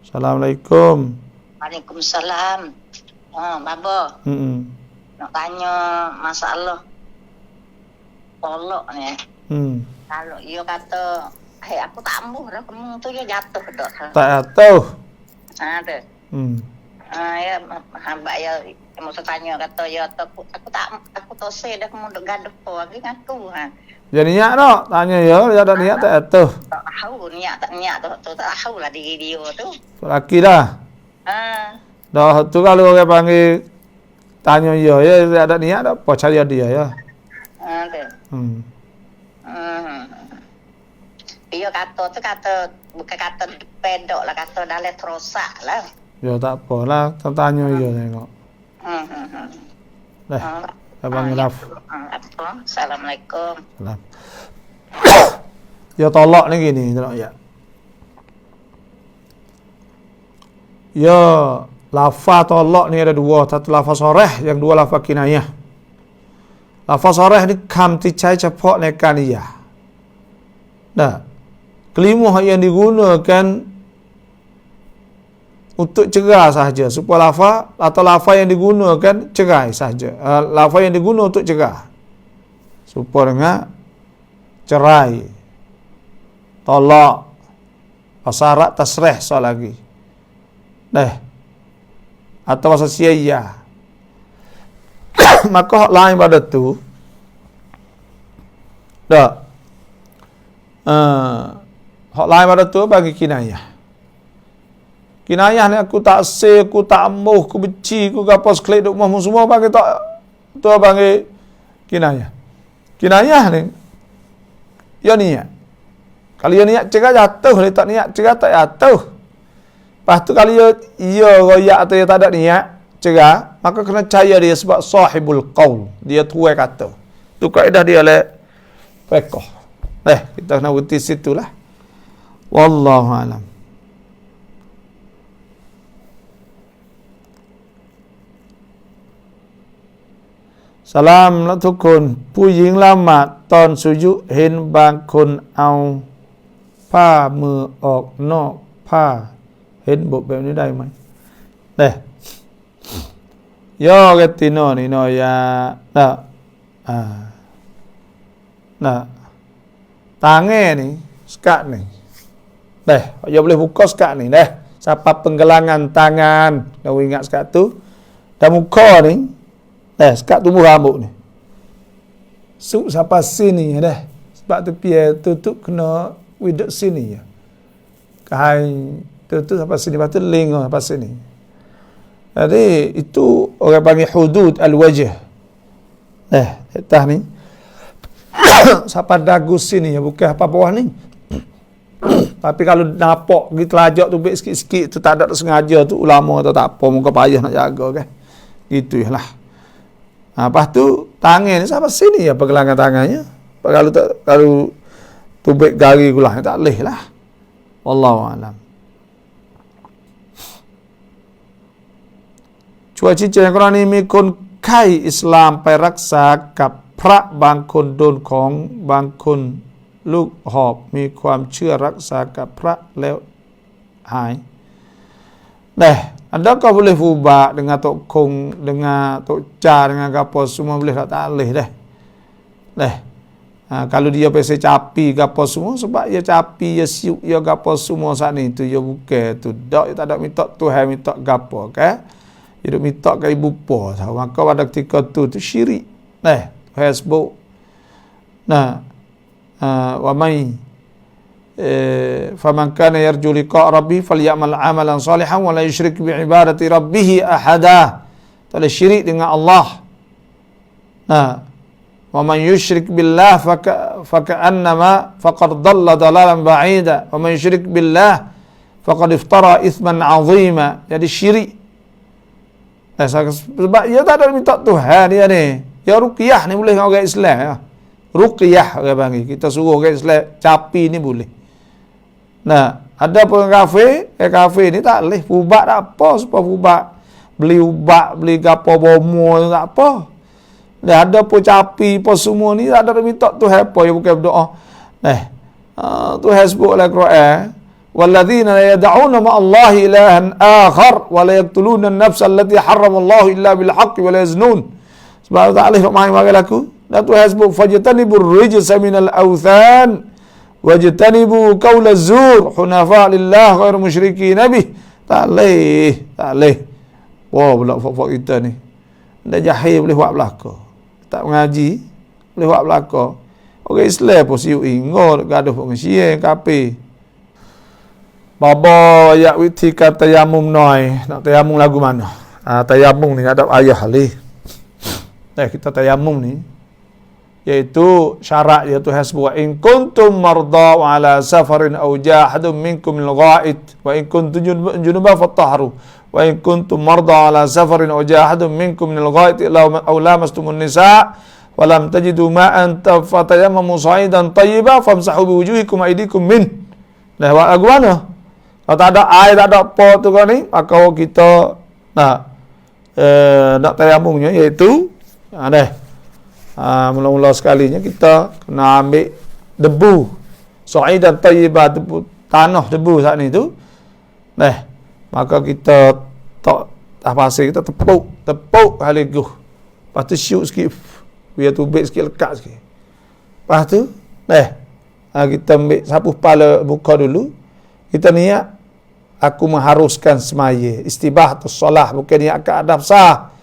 Assalamualaikum. Waalaikumsalam. Babo. Nak tanya masalah tolak ni. Kalau ia kata, aku tak ambuh dah, kamu tu dia jatuh dah. Tak jatuh. Tu. Ya, hamba ya mesti tanya kata ya aku tak say dah kamu duk gaduh lagi dengan aku Jadi niat tak? Tanya ya, dia ada niat tak jatuh. Tak tahu niat tu tak tahu lah diri dia tu. Laki dah. Dah tu kalau orang panggil tanya ya, dia ada niat tak apa cari dia ya. Tu. Dia kata bukan kata pedok lah, kata dalam terosak lah. Ya tak apalah, tanya ya tengok. Dah. Abang Laf. Assalamualaikum. Salam. Ya tolak ni gini tengok ya. Ya lafaz tolak ni ada dua, satu lafaz sharah, yang dua lafaz kinayah. Lafaz sharah ni คำที่ใช้เฉพาะในการนิยาม Dah. Kelimah yang digunakan untuk cerai sahaja, supaya lafaz atau lafaz yang digunakan cerai sahaja. Lafaz yang digunakan untuk cerai. Supaya dengan cerai, tolak, syarat tasrih soal lagi. Atau bahasa sia-sia. Maka hak lain pada tu hak lain pada tu bagi kinayah. Kinayah ni aku tak say, aku tak amuh, aku benci, aku gapo sekali duk rumah semua bagi tak tu bagi kinayah. Kinayah ni ya niat. Kalau ya niat cegah jatuh, kalau tak niat cegah tak jatuh. Lepas tu kalau ya royak atau ya tak ada niat cegah, maka kena percaya dia sebab sahibul qaul, dia tuai kata. Tu kaedah dia le fiqh. Kita kena berhenti situlah. Wallahu alam. Salam และทุกคนผู้หญิงละหมาดตอนสุยุเห็นบางคนเอาผ้ามือออกนอกผ้าเห็นบทแบบนี้ได้ไหมย่อกันติโนนี่no ya tangan ni sekat ni dia boleh buka sekat ni siapa penggelangan tangan dah ingat sekat tu dan muka ni sekat tumbuh rambut ni. Sampai sini dah. Sebab tu pian tutup kena widok sini ya. Kahai tu sampai sini, lepas tu link sampai sini. Jadi itu orang panggil hudud al-wajh. Atas ni sampai dagu sini ya, bukan apa bawah ni. Tapi kalau nampak kita lajak tu baik sikit-sikit tu tak ada sengaja tu ulama tu tak apa, muka payah nak jaga kan. Gitu lah. Lepas tu tangan ni sampai sini ya pergelangan tangannya. Kalau tubik gari gulah tak boleh lah. Wallahu alam. Cuaca yang Quran ni mikun kai Islam ไปรักษากับพระบางคนโดนของบางคนลูกหอบมีความเชื่อรักษากับพระแล้วหาย adakah boleh fubak dengan tok kong, dengan tok ca, dengan gapo semua boleh tak boleh dah. Kalau dia pasal capi gapo semua sebab dia capi, dia siuk, dia gapo semua saat ni tu dia bukan tu. Dak dia tak ada minta Tuhan, minta gapo kan. Dia duk minta ke ibu pa. Maka pada ketika tu syirik. Tuhan sebut. Wa mai faman kana yarju liqa rabbih falyamal amalan salihan wa la yusyrik bi ibadati rabbih ahada. Tak boleh syirik dengan Allah. Wa man yusyrik billah faka'annama faqad dhalla dhalalan ba'ida. Wa man yusyrik billah faqad iftara ithman 'azima. Jadi syirik. Sebab dia tak ada minta Tuhan dia ni. Ya ruqyah ni boleh dengan orang Islam ya. Ruqyah orang panggil. Kita suruh orang Islam capi ni boleh. Ada pun kafe ni tak boleh. Ubat tak apa supaya ubat. Beli ubat, beli gapo bomo tak apa. Dan ada pun capi pun semua ni tak ada minta Tuhan apa. Dia bukan berdoa. Tuhan sebut dalam Quran. وَالَّذِينَ يَدَعُونَ مَعَ اللَّهِ إِلَهًا آخَرَ وَلَا يَقْتُلُونَ النَّفْسَ الَّتِي حَرَّمَ اللَّهُ إِلَّا بِالْحَقِّ وَلَا يَزْنُونَ. Sebab tak boleh mari laku. Dan Tuhan sebut فَجْتَنِبُوا الرِّجْسَ مِنَ الْأَوْثَانِ وَجْتَنِبُوا قَوْلَ الزُّورِ حُنَفَاءَ لِلَّهِ غَيْرَ مُشْرِكِينَ بِهِ. Tak boleh. Wah, pula fak kita ni. Dah jahil boleh buat belaka. Tak mengaji boleh buat belaka. Orang Islam pun siuk ingat gaduh pun siang kafir. Baba ayat witika tayamum noi. Nak tayamum lagu mana? Tayamum ni ada ayah halih. Kita tayamum ni iaitu syarat dia Tuhan sebut in kuntum marda wa ala safarin aw jahadun minkum min al-gha'id wa in kuntum junuban fatahharu wa in kuntum marda ala safarin aw jahadun minkum min al-gha'id aw lamastumun nisa' wa lam tajidu ma'an fatayammamu sa'idan tayyiban famsahu biwujuhikum aydikum min. Buat lagu mana? Kalau tak ada air, tak ada apa tu kau ni, maka kita nak tayamumnya iaitu mula-mula sekalinya kita kena ambil debu sa'idan tayyibah, debu tanah debu saat ni tu. Maka kita tak pasir, kita tepuk haliguh. Lepas tu syuk sikit biar tubik sikit, lekat sikit. Lepas tu kita ambil sapu kepala muka dulu. Kita niat aku mengharuskan semaya, istibahatus solah, bukan niat ke adab sah,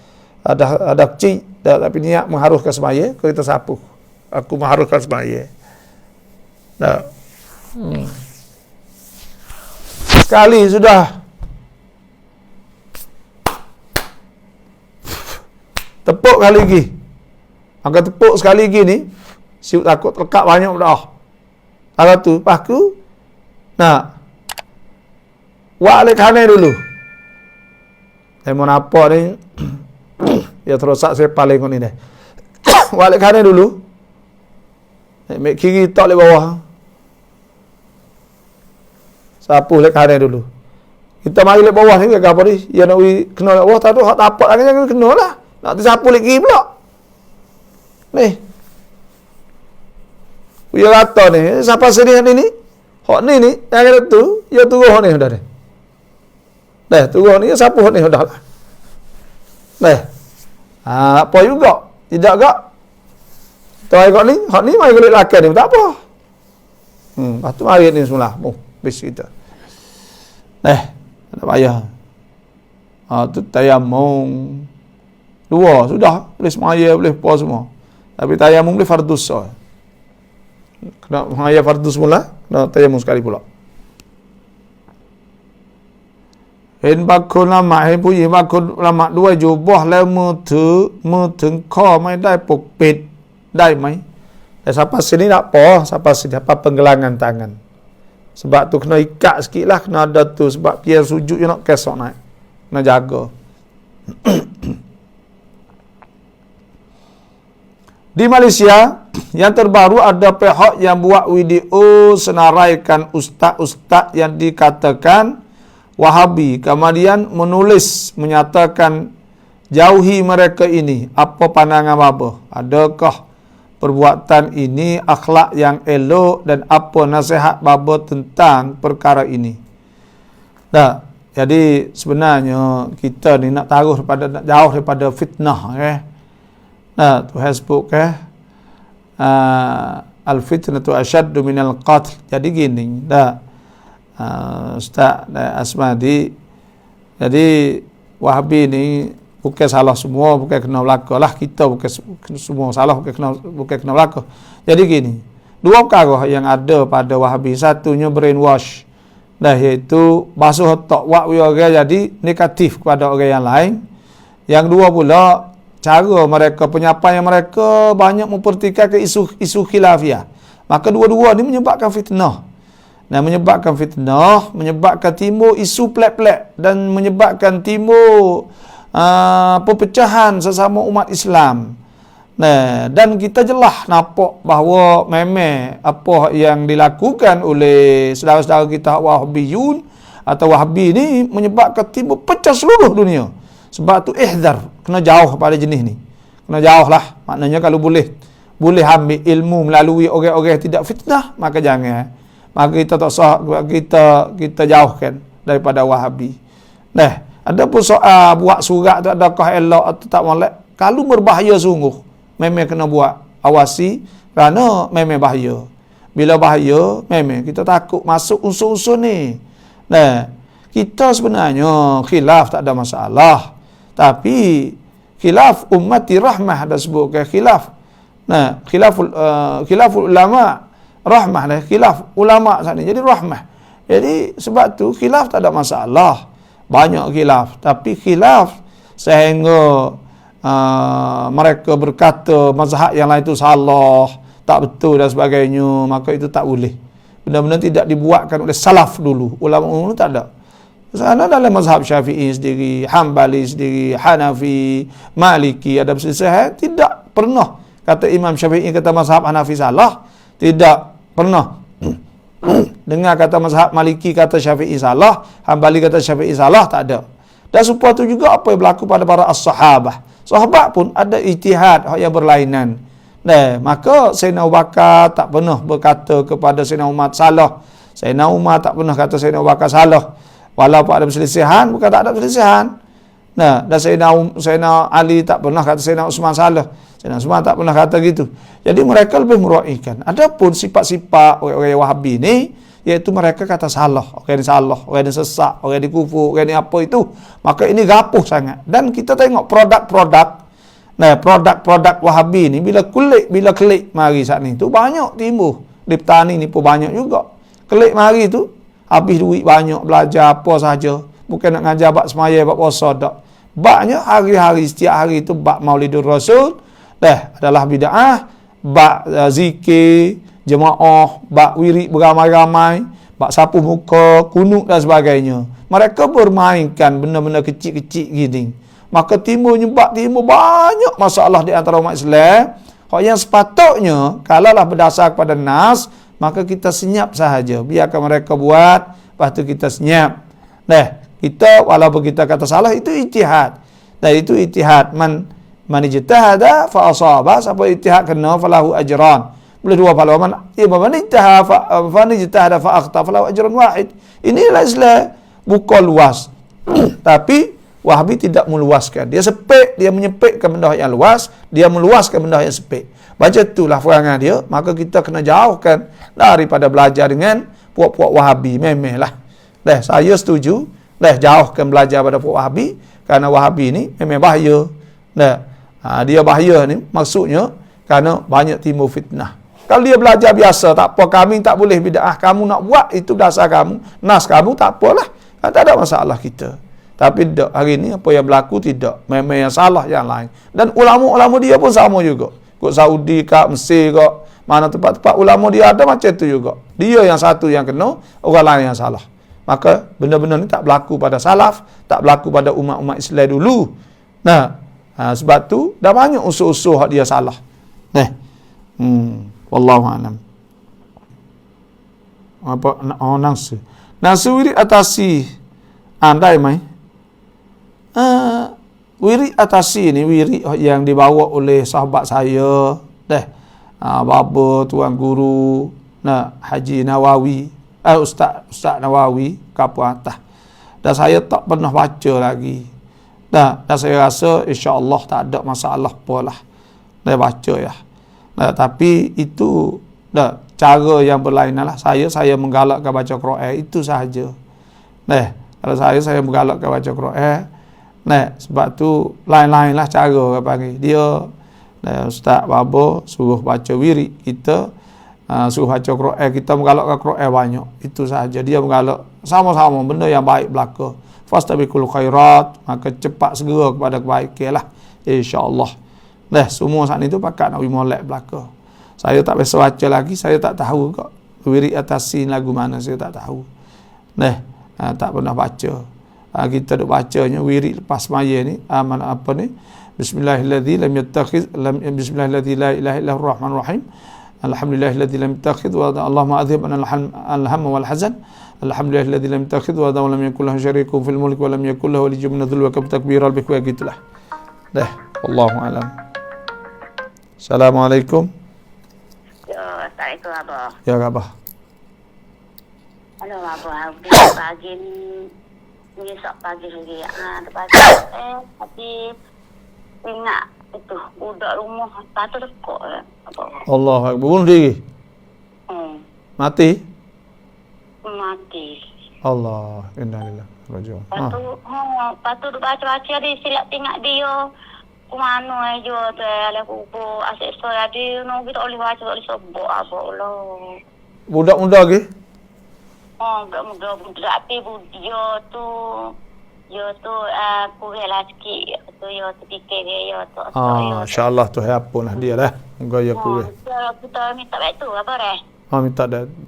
adab kecil, tapi niat mengharuskan semaya. Kalau kita sapu, aku mengharuskan semaya. Sekali sudah tepuk kali lagi, maka tepuk sekali lagi ni siut takut lekat banyak dah. Kalau tu paku buat alik kanan dulu. Saya mau nampak ni dia terosak saya paling ni dah. Buat alik kanan dulu. Ambil kiri tak boleh bawah. Sapu alik kanan dulu. Kita mari alik bawah ni ke apa ni? Ya nak kena alik bawah tak tu hak tapak lagi jangan kena lah. Nak disapu alik kiri pula. Ni. Dia kata ni, siapa sedih ni? Hak ni yang kata tu, dia turun hak ni dah ni. Turun ni sapu hak ni dah lah. Apa juga? Tidak gak? Tahu hak ni mari kulit lakan ni tak apa. Lepas tu mari ni semula. Habis kita. Tak payah. Tu tayamum. Dua sudah, boleh semaya, boleh puas semua. Tapi tayamum boleh fardus sah. Kena semaya fardus semula, kena tayamum sekali pula. เห็นบางคนละหมาดเห็นผู้หญิงบางคนละหมาดด้วยอยู่บ่แล้วมือถึงข้อไม่ได้ปกปิดได้ไหมแต่sampai sini tak apa sampai sini apa penggelangan tangan sebab tu kena ikat sikit lah kena ada tu sebab biar sujud je nak kesok naik kena jaga di Malaysia yang terbaru ada pihak yang buat video senaraikan ustaz-ustaz yang dikatakan Wahabi, kemudian menulis menyatakan jauhi mereka ini. Apa pandangan Bapa? Adakah perbuatan ini akhlak yang elok dan apa nasihat Bapa tentang perkara ini? Nah, jadi sebenarnya kita ni nak taruh nak jauh daripada fitnah Nah, tu Facebook al-fitnatu asyaddu minal qatl. Jadi gini, Ustaz Asmadi, jadi Wahabi ni bukan salah semua, bukan kena belaka lah, kita bukan semua salah, bukan kena belaka. Jadi gini, dua perkara yang ada pada Wahabi, satunya brainwash, iaitu basuh otak orang jadi negatif kepada orang yang lain. Yang dua pula, cara mereka, penyampaian mereka banyak mempertikaikan isu khilafiyah. Maka dua-dua ni menyebabkan fitnah. Menyebabkan fitnah, menyebabkan timbul isu pelik-pelik dan menyebabkan timbul perpecahan sesama umat Islam. Dan kita jelas nampak bahawa memang apa yang dilakukan oleh saudara-saudara kita Wahabiyun atau Wahabi ni menyebabkan timbul pecah seluruh dunia. Sebab tu ihdar, kena jauh pada jenis ni. Kena jauh lah. Maknanya kalau boleh ambil ilmu melalui orang-orang tidak fitnah, maka jangan. Maka kita tak sah, kita jauhkan daripada Wahabi. Ada pun soal buat surat tu adakah elok atau tak molek. Kalau berbahaya sungguh, memang kena buat. Awasi kerana memang bahaya. Bila bahaya, memang kita takut masuk unsur-unsur ni. Kita sebenarnya khilaf tak ada masalah. Tapi khilaf ummati rahmah ada sebutkan khilaf. Khilaful ulama rahmah khilaf ulama sana. Jadi rahmah. Jadi sebab tu khilaf tak ada masalah. Banyak khilaf, tapi khilaf sehingga mereka berkata mazhab yang lain itu salah, tak betul dan sebagainya, maka itu tak boleh. Benar-benar tidak dibuatkan oleh salaf dulu. Ulama tak ada. Sana dalam mazhab Syafi'i sendiri, Hambali sendiri, Hanafi, Maliki ada perselisihan. Tidak pernah kata Imam Syafi'i kata mazhab Hanafi salah. Tidak pernah dengar kata mazhab Maliki kata Syafi'i salah, Hambali kata Syafi'i salah, tak ada. Dan supaya tu juga apa yang berlaku pada para as-sahabah. Sahabat pun ada ijtihad yang berlainan. Maka Sayyidina Abu Bakar tak pernah berkata kepada Sayyidina Umar salah. Sayyidina Umar tak pernah kata Sayyidina Abu Bakar salah. Walaupun ada perselisihan, bukan tak ada perselisihan. Dan Sayyidina Ali tak pernah kata Sayyidina Uthman salah. Sayyidina Uthman tak pernah kata gitu. Jadi mereka lebih meraihkan. Adapun sifat-sifat orang-orang Wahabi ni, iaitu mereka kata salah, orang ni salah, orang ni sesak, orang ni kufur, orang ni apa itu. Maka ini rapuh sangat. Dan kita tengok produk-produk Wahabi ni bila klik mari saat ni tu banyak timbul. Di petani ni pun banyak juga. Klik mari tu habis duit banyak, belajar apa saja. Bukan nak ngajar bab semaya, bab puasa tak. Baknya hari-hari setiap hari tu bab Maulidur Rasul, adalah bid'ah, bab zikir jemaah, bab wirid beramai-ramai, bab sapu muka, kunut dan sebagainya. Mereka bermainkan benda-benda kecil-kecil gini. Maka timbul banyak masalah di antara umat Islam. Yang sepatutnya kalaulah berdasar kepada nas, maka kita senyap sahaja. Biarkan mereka buat, lepas tu kita senyap. Kita walaupun kita kata salah, itu ijtihad. Dan itu ijtihad man ijtahada fa asaba, siapa ijtihad kena falahu ajran. Boleh dua pahala. Man ijtahada fa akhta falahu ajran wahid. Inilah Islam buka luas. Tapi Wahabi tidak meluaskan. Dia sepik, dia menyepikkan benda yang luas, dia meluaskan benda yang sepik. Baca itulah perangai dia, maka kita kena jauhkan daripada belajar dengan puak-puak Wahabi. Memanglah. Saya setuju. Jauhkan belajar pada puak Wahabi, kerana Wahabi ni memang bahaya. Dia bahaya ni maksudnya kerana banyak timbul fitnah. Kalau dia belajar biasa, tak apa, kami tak boleh bid'ah, kamu nak buat itu dasar kamu, nas kamu, tak apalah. Tak ada masalah kita. Tapi tak, hari ni apa yang berlaku tidak. Memang yang salah yang lain. Dan ulama-ulama dia pun sama juga. Kok Saudi kak, Mesir kak, mana tempat-tempat ulama dia ada macam tu juga. Dia yang satu yang kena, orang lain yang salah. Maka benda-benda ni tak berlaku pada salaf, tak berlaku pada umat-umat Islam dulu. Nah, sebab tu dah banyak usul-usul hak dia salah. Wallahu a'lam. Apa nangsu. Nangsu wirid atasi andai mai. Wirid atasi ni wirid yang dibawa oleh sahabat saya, baba tuan guru, Haji Nawawi, Ustaz Nawawi kapu atas. Dan saya tak pernah baca lagi. Dan saya rasa insya-Allah tak ada masalah apalah. Saya baca ya. Tapi itu cara yang berlainan lah. Saya menggalakkan baca Quran itu sahaja. Kalau saya menggalakkan baca Quran. Sebab tu lain-lain lah cara panggil. Dia Ustaz Baba suruh baca wirid kita, suruh baca Quran, kita menggalakkan Quran banyak. Itu sahaja. Dia menggalak sama-sama benda yang baik berlaku. Fastabiqul khairat, maka cepat segera kepada kebaikan lah, insya-Allah. Semua saat itu pakat nak molek belaka. Saya tak biasa baca lagi, saya tak tahu kok wirid atasin lagu mana, saya tak tahu. Tak pernah baca. Kita duk bacanya wirid lepas maya ni, apa ni? Bismillahilladzi lam yattakhidh bismillahilladzi la ilaha illallah rahmanur rahim. Alhamdulillahilladzi lam yattakhidh wa Allahumma adhhib al-hamma wal hazan. Alhamdulillahilladzi lam yattakhidh wa lam yakul lahu syarikun fil mulki wa lam yakul lahu waliyyun min dhulli wa takbiral bikwa gitulah. Wallahu a'lam. Assalamualaikum. Ya, Assalamualaikum Abah. Ya, Abah. Halo Abah, pagi ni esok pagi lagi. Tapi ingat itu budak rumah patut dekok Abah. Allah Akbar. Bunuh diri. Mati. Allah, innalillahi wa inna ilaihi raji'un. Patut baca-baca dia silap tengok dia. Kumano aja tu ala kuku asyik so ada no kita boleh baca boleh sebut apa Allah. Budak muda lagi? Budak muda tapi dia tu kuranglah sikit tu dia terfikir dia tu. Insya-Allah tu hapunlah dia lah. Moga dia kurang. Kita minta baik tu apa dah?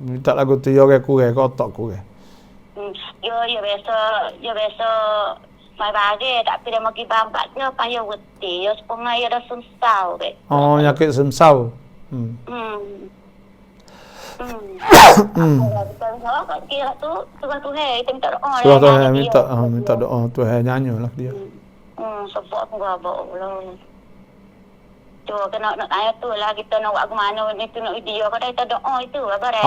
Minta lagu tu dia orang kurang ke otak kurang. Dia biasa mai bagi tapi dia maki bampak dia payah weti dia sepengah dia dah sumsau be. Nyakit sumsau. Kira tu surah Tuhan kita minta doa. Surah Tuhan minta doa Tuhan nyanyilah dia. Sebab aku gabak Allah. Tu kena nak ayat tu lah kita nak buat ke mana ni tu nak video kata kita doa itu apa dah.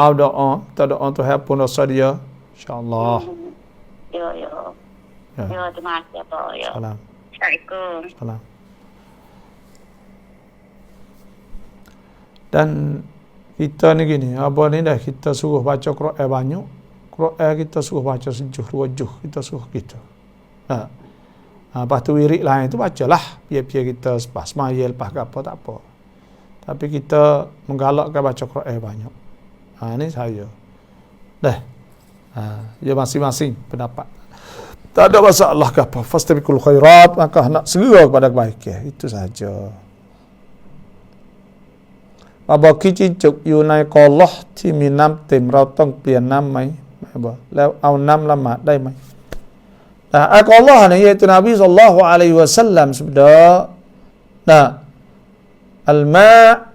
Kita doa Tuhan pun dosa dia insya-Allah. Ya. Ya, terima kasih Pak. Ya. Salam. Assalamualaikum. Salam. Dan kita ni gini, apa ni dah kita suruh baca Quran banyak. Quran kita suruh baca sejuh, dua juh, kita suruh gitu. Lepas tu wirid lain tu bacalah. Biar-biar kita lepas maya, lepas apa tak apa. Tapi kita menggalakkan baca Quran banyak. Ni saya. Ya masing-masing pendapat. Tak ada masalah ke apa. Fastabiqul khairat, maka nak segera kepada kebaikan. Itu saja. Aba kici chuk yu nai qolohที่มีน้ำเต็มเราต้องเปลี่ยนน้ำไหมบ่แล้วเอาน้ำละหมาดได้ไหมAllah ni iaitu Nabi sallallahu alaihi wasallam sabda al-ma'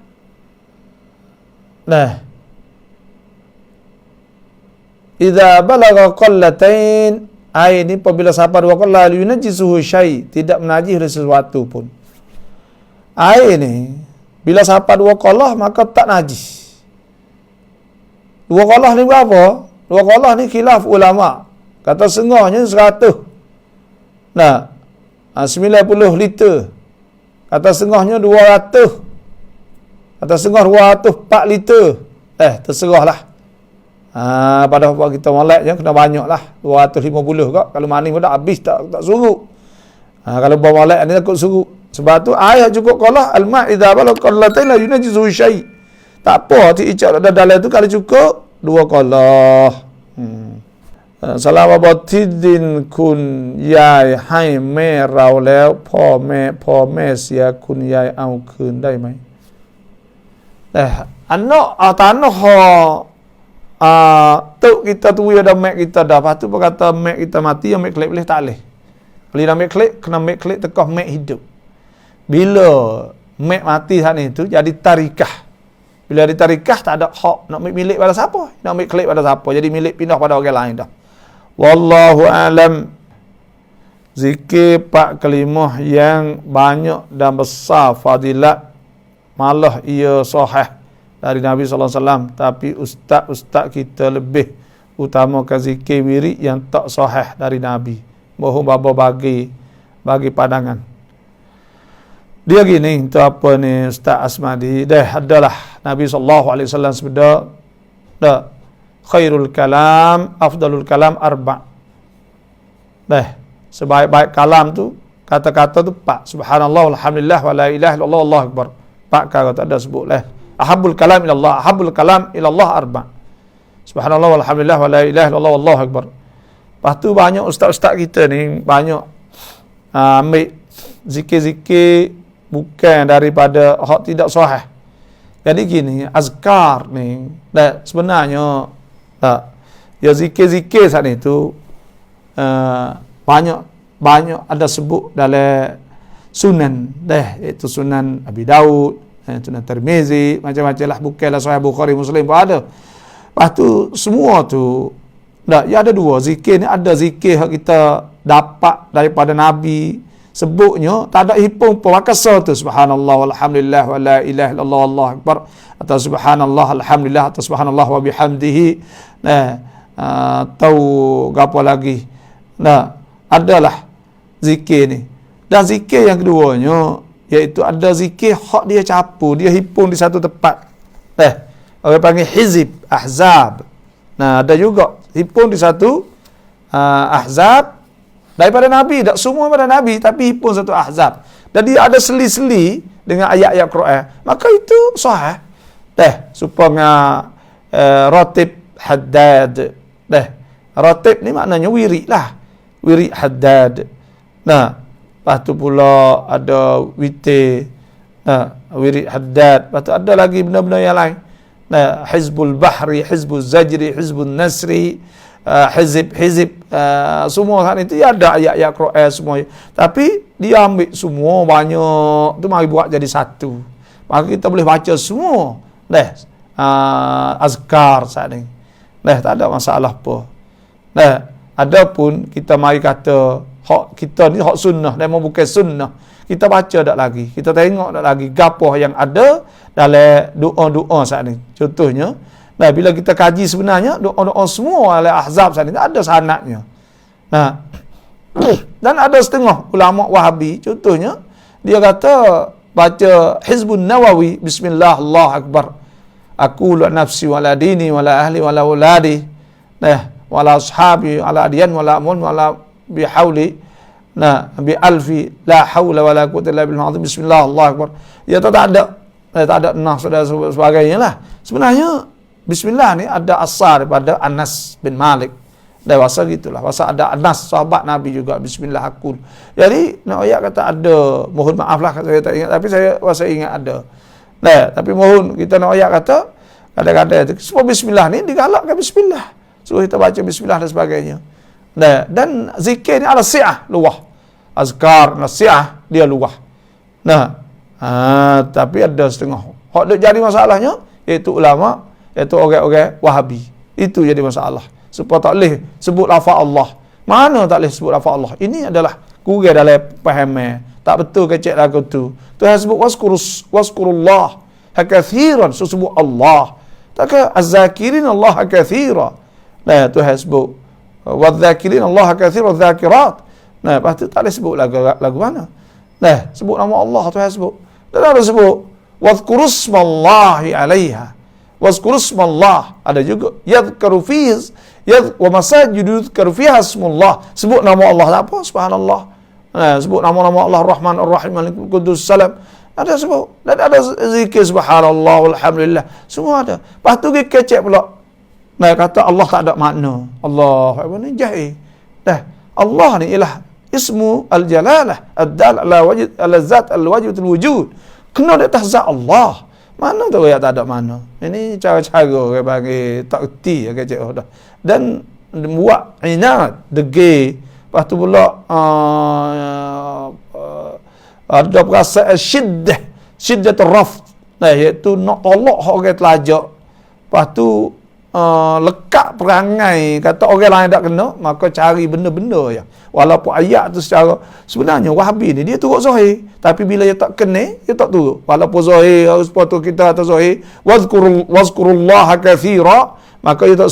idza balagha qallatain air ni apabila sampai dua kali la yunajjisuhu syai, tidak menajis sesuatu pun. Air ni bila sampai dua kolah maka tak najis. Dua kolah ni berapa? Dua kolah ni khilaf ulama. Kata setengahnya 100. 90 liter. Kata setengahnya 200. Kata setengah 204 liter. Terserahlah. Pada apa kita molek je kena banyak lah. 250 kak. Kalau manis pun dah habis tak surut. Kalau bawa molek ni takut surut. Sebab tu ayat cukup qalah al-ma' idza balagha qallatain la yunajjisu syai'. Tak apa hati icap dalam tu kalau cukup dua qalah. สลามบอกที่ดินคุณยายให้แม่เราแล้วพ่อแม่เสียคุณยายเอาคืนได้ไหมแต่อันนั้นอันนั้นtu kita tu ada mek kita dah lepas tu berkata mek kita mati yang mek klik boleh tak boleh kalau dah mek klik kena mek klik tekah mek hidup bila mek mati saat ni tu jadi tarikah bila ada tarikah tak ada hak nak mek milik pada siapa nak mek klik pada siapa jadi milik pindah pada orang lain dah wallahu alam zikir 4 kalimah yang banyak dan besar fadilat malah ia sahih dari Nabi SAW, tapi ustaz kita lebih utamakan zikir wirid yang tak sahih dari Nabi. Mohon bapa bagi pandangan. Dia gini, itu apa ni Ustaz Asmadi? Dah adalah Nabi SAW sebeda, dah khairul kalam, afdalul kalam arba'. Dah sebaik-baik kalam tu kata-kata tu 4. Subhanallah, alhamdulillah, wa la ilaha illallah, Allahu akbar. 4 kata tak ada sebut lah. Ahabul kalam ilallah, ahabul kalam ilallah arba'. Subhanallah walhamdulillah wa la ilaha illallah wallahu akbar. Lepas tu banyak ustaz-ustaz kita ni banyak ambil zikir-zikir bukan daripada hak tidak sahih. Jadi gini, azkar ni sebenarnya ya zikir-zikir saat itu banyak ada sebut dalam sunan iaitu sunan Abi Daud, Sunan Tirmizi, macam-macam lah, bukanlah Sahih Bukhari Muslim pun ada. Lepas tu semua tu ya ada 2 zikir ni, ada zikir yang kita dapat daripada Nabi sebutnya tak ada hipung pun makasa tu subhanallah walhamdulillah wa la ilaha illallah wallahu akbar atau subhanallah alhamdulillah atau subhanallah wa bihamdihi tahu apa lagi adalah zikir ni. Dan zikir yang keduanya iaitu ada zikir hak dia capu, dia hipung di satu tempat. Orang panggil hizib, ahzab. Ada juga hipung di satu ahzab daripada Nabi, tak semua daripada Nabi, tapi hipung satu ahzab. Dan dia ada seli-seli dengan ayat-ayat Quran. Maka itu sahih. Supaya ratib haddad. Ratib ni maknanya wirid lah. Wirid haddad. Lepas tu pula ada witir, wirid haddad. Lepas tu ada lagi benda-benda yang lain. Hizbul bahri, hizbul zajri, hizbul nasri, hizib, semua saat itu ada ayat-ayat Quran semua. Tapi dia ambil semua banyak, tu mari buat jadi satu. Maka kita boleh baca semua. Azkar saat ni. Tak ada masalah apa. Adapun kita mari kata hak kita ni hak sunnah dan bukan sunnah, kita baca tak lagi, kita tengok tak lagi gapo yang ada dalam doa-doa saat ni. Contohnya bila kita kaji sebenarnya doa-doa semua oleh ahzab saat ni tak ada sanadnya. Dan ada setengah ulama Wahabi contohnya dia kata baca Hizbun Nawawi bismillah Allahu akbar aku la nafsi wala dini wala ahli wala uladi wala ashabi wala adiyan wala amun wala bihauli bi alfi la haula wala quwwata illa billah bismillah Allahu akbar. Ya tak ada nas dan sebagainya lah. Sebenarnya bismillah ni ada asal daripada Anas bin Malik. Dewasa gitulah. Pasal ada Anas sahabat Nabi juga bismillah akul. Jadi nak ayat kata ada, mohon maaf lah saya tak ingat tapi saya ingat ada. Tapi mohon kita nak ayat kata kadang-kadang semua bismillah ni digalakkan bismillah. Suruh kita baca bismillah dan sebagainya. Dan zikir ni ada si'ah luah. Azkar nasi'ah dia luah. Tapi ada setengah hak duk jadi masalahnya iaitu ulama, iaitu orang-orang Wahabi. Itu jadi masalah. Supaya tak boleh sebut lafaz Allah. Mana tak boleh sebut lafaz Allah? Ini adalah kurang dalam pahaman. Tak betul kecek lagu tu. Tuhan sebut waskurullah hakathiran, sebut Allah. Tak ke az-zakirin Allah kathira. Tuhan sebut wadzakirin Allah kathira wadzakirat. Lepas tu tak boleh sebut lagu mana. Sebut nama Allah Tuhan sebut. Dan ada sebut wadhkurusmallahi alaiha. Wadhkurusmallah ada juga yadhkaru fiz wa masajidu yadhkaru fiha ismullah. Sebut nama Allah tak apa, subhanallah. Sebut nama-nama Allah Rahman Ar-Rahim Malik Qudus Salam. Ada sebut. Dan ada zikir subhanallah walhamdulillah. Semua ada. Lepas tu kecek pula Nah, kata Allah tak ada makna. Allah apa ni jahil. Dah, Allah ni ialah ismu al-jalalah, ad-dal ala wajud ala zat al-wajud al-wujud. Kena di atas zat Allah. Mana tu ayat tak ada makna. Ini cara-cara orang bagi tak erti dah. Dan buat inat, degil. Lepas tu pula ada perasaan syiddatul rafd. Nah, iaitu nak tolak orang telajak. Lepas tu lekat perangai kata orang lain tak kena, maka cari benda-benda ya. Walaupun ayat tu sebenarnya Wahabi ni dia turut zahir, tapi bila dia tak kena, dia tak turut. Walaupun zahir harus patut kita atas zahir, wazkurullaha katsira, maka dia tak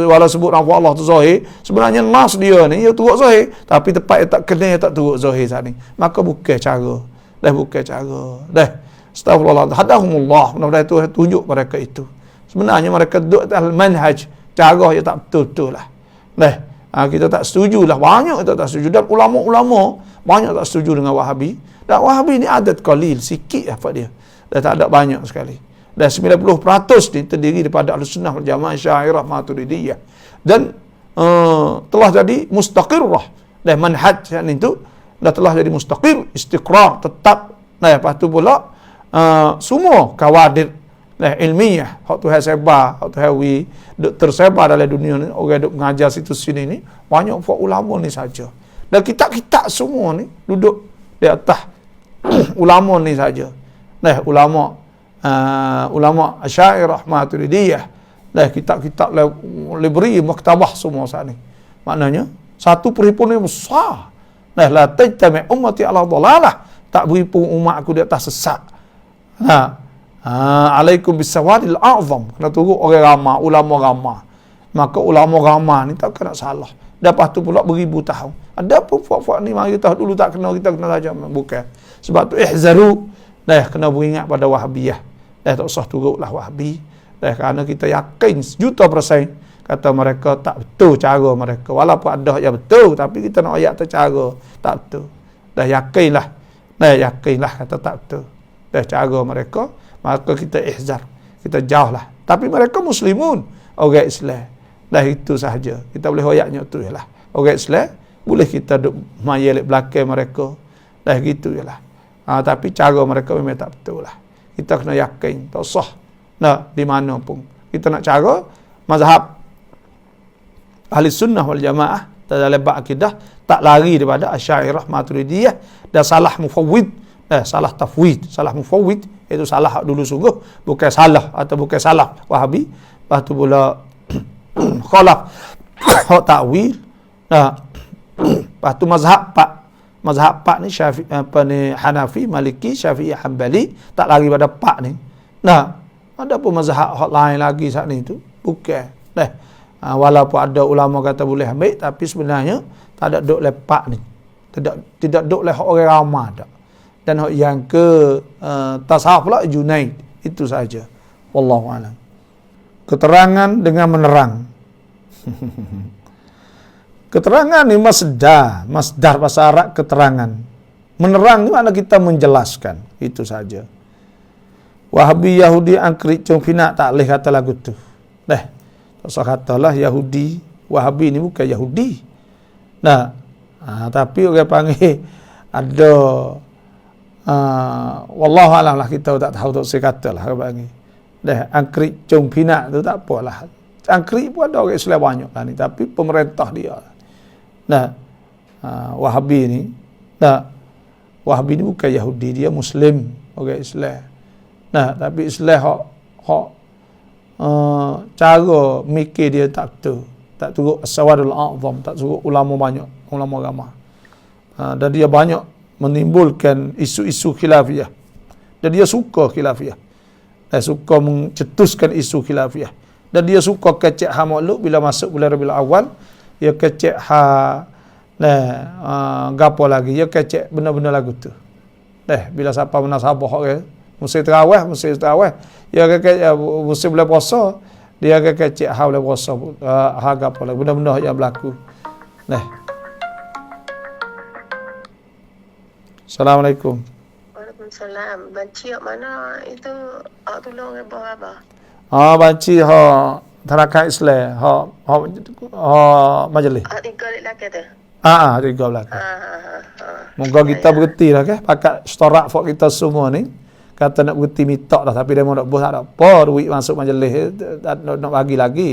wala sebut nama Allah tu zahir, sebenarnya nas dia ni dia turut zahir, tapi tepat dia tak kena, dia tak turut zahir saat ni. Maka bukan cara. Bukan cara. Astagfirullah. Hadahumullah. Mudah-mudahan itu tunjuk mereka itu. Sebenarnya mereka duduk atas manhaj, cara yang tak betul-betul lah. Kita tak setuju lah. Banyak kita tak setuju. Dan ulama-ulama banyak tak setuju dengan Wahabi. Dan Wahabi ni adat qalil, sikit apa dia. Dan tak ada banyak sekali. Dan 90% ni terdiri daripada Ahlussunnah wal Jamaah, Asy'ariyah, Maturidiyah. Dan telah jadi mustaqirrah. Dan manhaj yang itu dah telah jadi mustaqir, istiqrar, tetap. Lepas tu pula semua kawadir ilmiah, hak tu sebar, hak tu hawi duk tersebar dalam dunia ni, orang duk mengajar situ sini ni, banyak buat ulama ni saja. Dan kitab-kitab semua ni duduk di atas ulama ni saja. Ulama Asy'ariyah, Maturidiyah. Kitab-kitab libri, maktabah semua saat ni. Maknanya satu perhimpunan besar. La tajtami ummati ala dhalalah, tak berhimpun umat aku di atas sesat. Alaikum bisawadil a'zam, kena turut orang ramah, ulama ramah. Maka ulama ramah ni tak kena salah. Lepas tu pula beribu tahun. Ada pun puak-puak ni mari tahu dulu tak kena, kita kena saja. Bukan. Sebab tu ihzaru. Kena beringat pada Wahabiyah. Tak usah turutlah Wahabi. Kerana kita yakin sejuta persen kata mereka tak betul cara mereka. Walaupun ada yang betul, tapi kita nak ayat tu cara tak betul. Yakinlah. Yakinlah kata tak betul. Cara mereka, maka kita ihzar, kita jauhlah. Tapi mereka muslimun, orang Islam. Itu sahaja. Kita boleh ayatnya tu ialah. Orang Islam boleh kita duk mayel belakang mereka. Gitu ialah. Tapi cara mereka memang tak betul lah. Kita kena yakin, tak usah di mana pun. Kita nak cara mazhab Ahli Sunnah wal Jamaah dalam bab akidah tak lari daripada Asy'ariyah, Maturidiyah dan salah mufawwid, salah tafwid, salah mufawwid itu salah dulu sungguh, bukan salah atau bukan salah Wahabi. Lepas tu pula khalaf hak takwil. Lepas tu mazhab pak ni Syafi'i, Hanafi, Maliki, Syafi'i, Hanbali, tak lari pada pak ni. Ada pun mazhab hak lain lagi saat ni tu bukan. Walaupun ada ulama kata boleh ambil, tapi sebenarnya tak ada duk lepak ni. Tidak duk leh orang ramah dak. Dan yang ke tasawuf pula Junaid. Itu saja. Wallahu a'lam. Keterangan dengan menerang. Keterangan ni masdar bahasa Arab keterangan. Menerang ni makna kita menjelaskan. Itu saja. Wahabi, Yahudi, Angkrik, Congfina tak boleh kata lagu tu. Tak usah katalah Yahudi, Wahabi ni bukan Yahudi. Tapi orang panggil ada wallahu alam lah, kita tak tahu, tak saya katalah orang panggil. Angkrik, Congfina tu tak apalah. Angkrik pun ada orang Islam banyak lah ni, tapi pemerintah dia. Wahabi ni, Wahabi ni bukan Yahudi, dia Muslim, orang Islam. Tapi Islam hak cara mikir dia tak betul, tak turut as-sawadul a'zam, tak turut ulama banyak, ulama ramah. Dan dia banyak menimbulkan isu-isu khilafiyah. Dan dia suka khilafiyah. Suka mencetuskan isu khilafiyah. Dan dia suka kecek ha maulud bila masuk bulan Rabiul Awal, dia kecek gapo lagi, dia kecek benda-benda lagu tu. Bila siapa munasabah orang musim tarawih, dia kecek musim bulan puasa, dia kecek ha bulan puasa, ha gapo lagi, benda-benda yang berlaku. Assalamualaikum. Waalaikumsalam. Banci kat mana itu? Tolong abah. Banci tarakat Islam majlis. Tiga lelaki tu. Tiga belakang. Moga kita berhenti lah ke pakat setorak fok kita semua ni. Kata nak berhenti mitok dah tapi dia mau nak bos tak ada apa duit masuk majlis nak bagi lagi.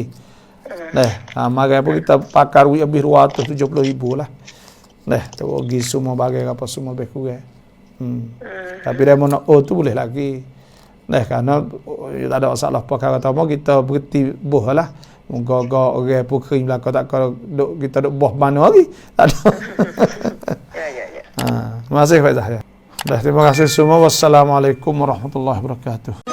Mari pun kita pakar duit lebih 270,000 lah. Tu bagi semua bagai apa semua lebih kurang. Tapi dia mau nak tu boleh lagi. Kerana tak ada masalah perkara utama kita berhenti boh lah. Moga-moga orang pun kering belakang tak kalau kita duk boh mana lagi. Tak ada. Ya. Terima kasih Faizah. Terima kasih semua. Wassalamualaikum warahmatullahi wabarakatuh.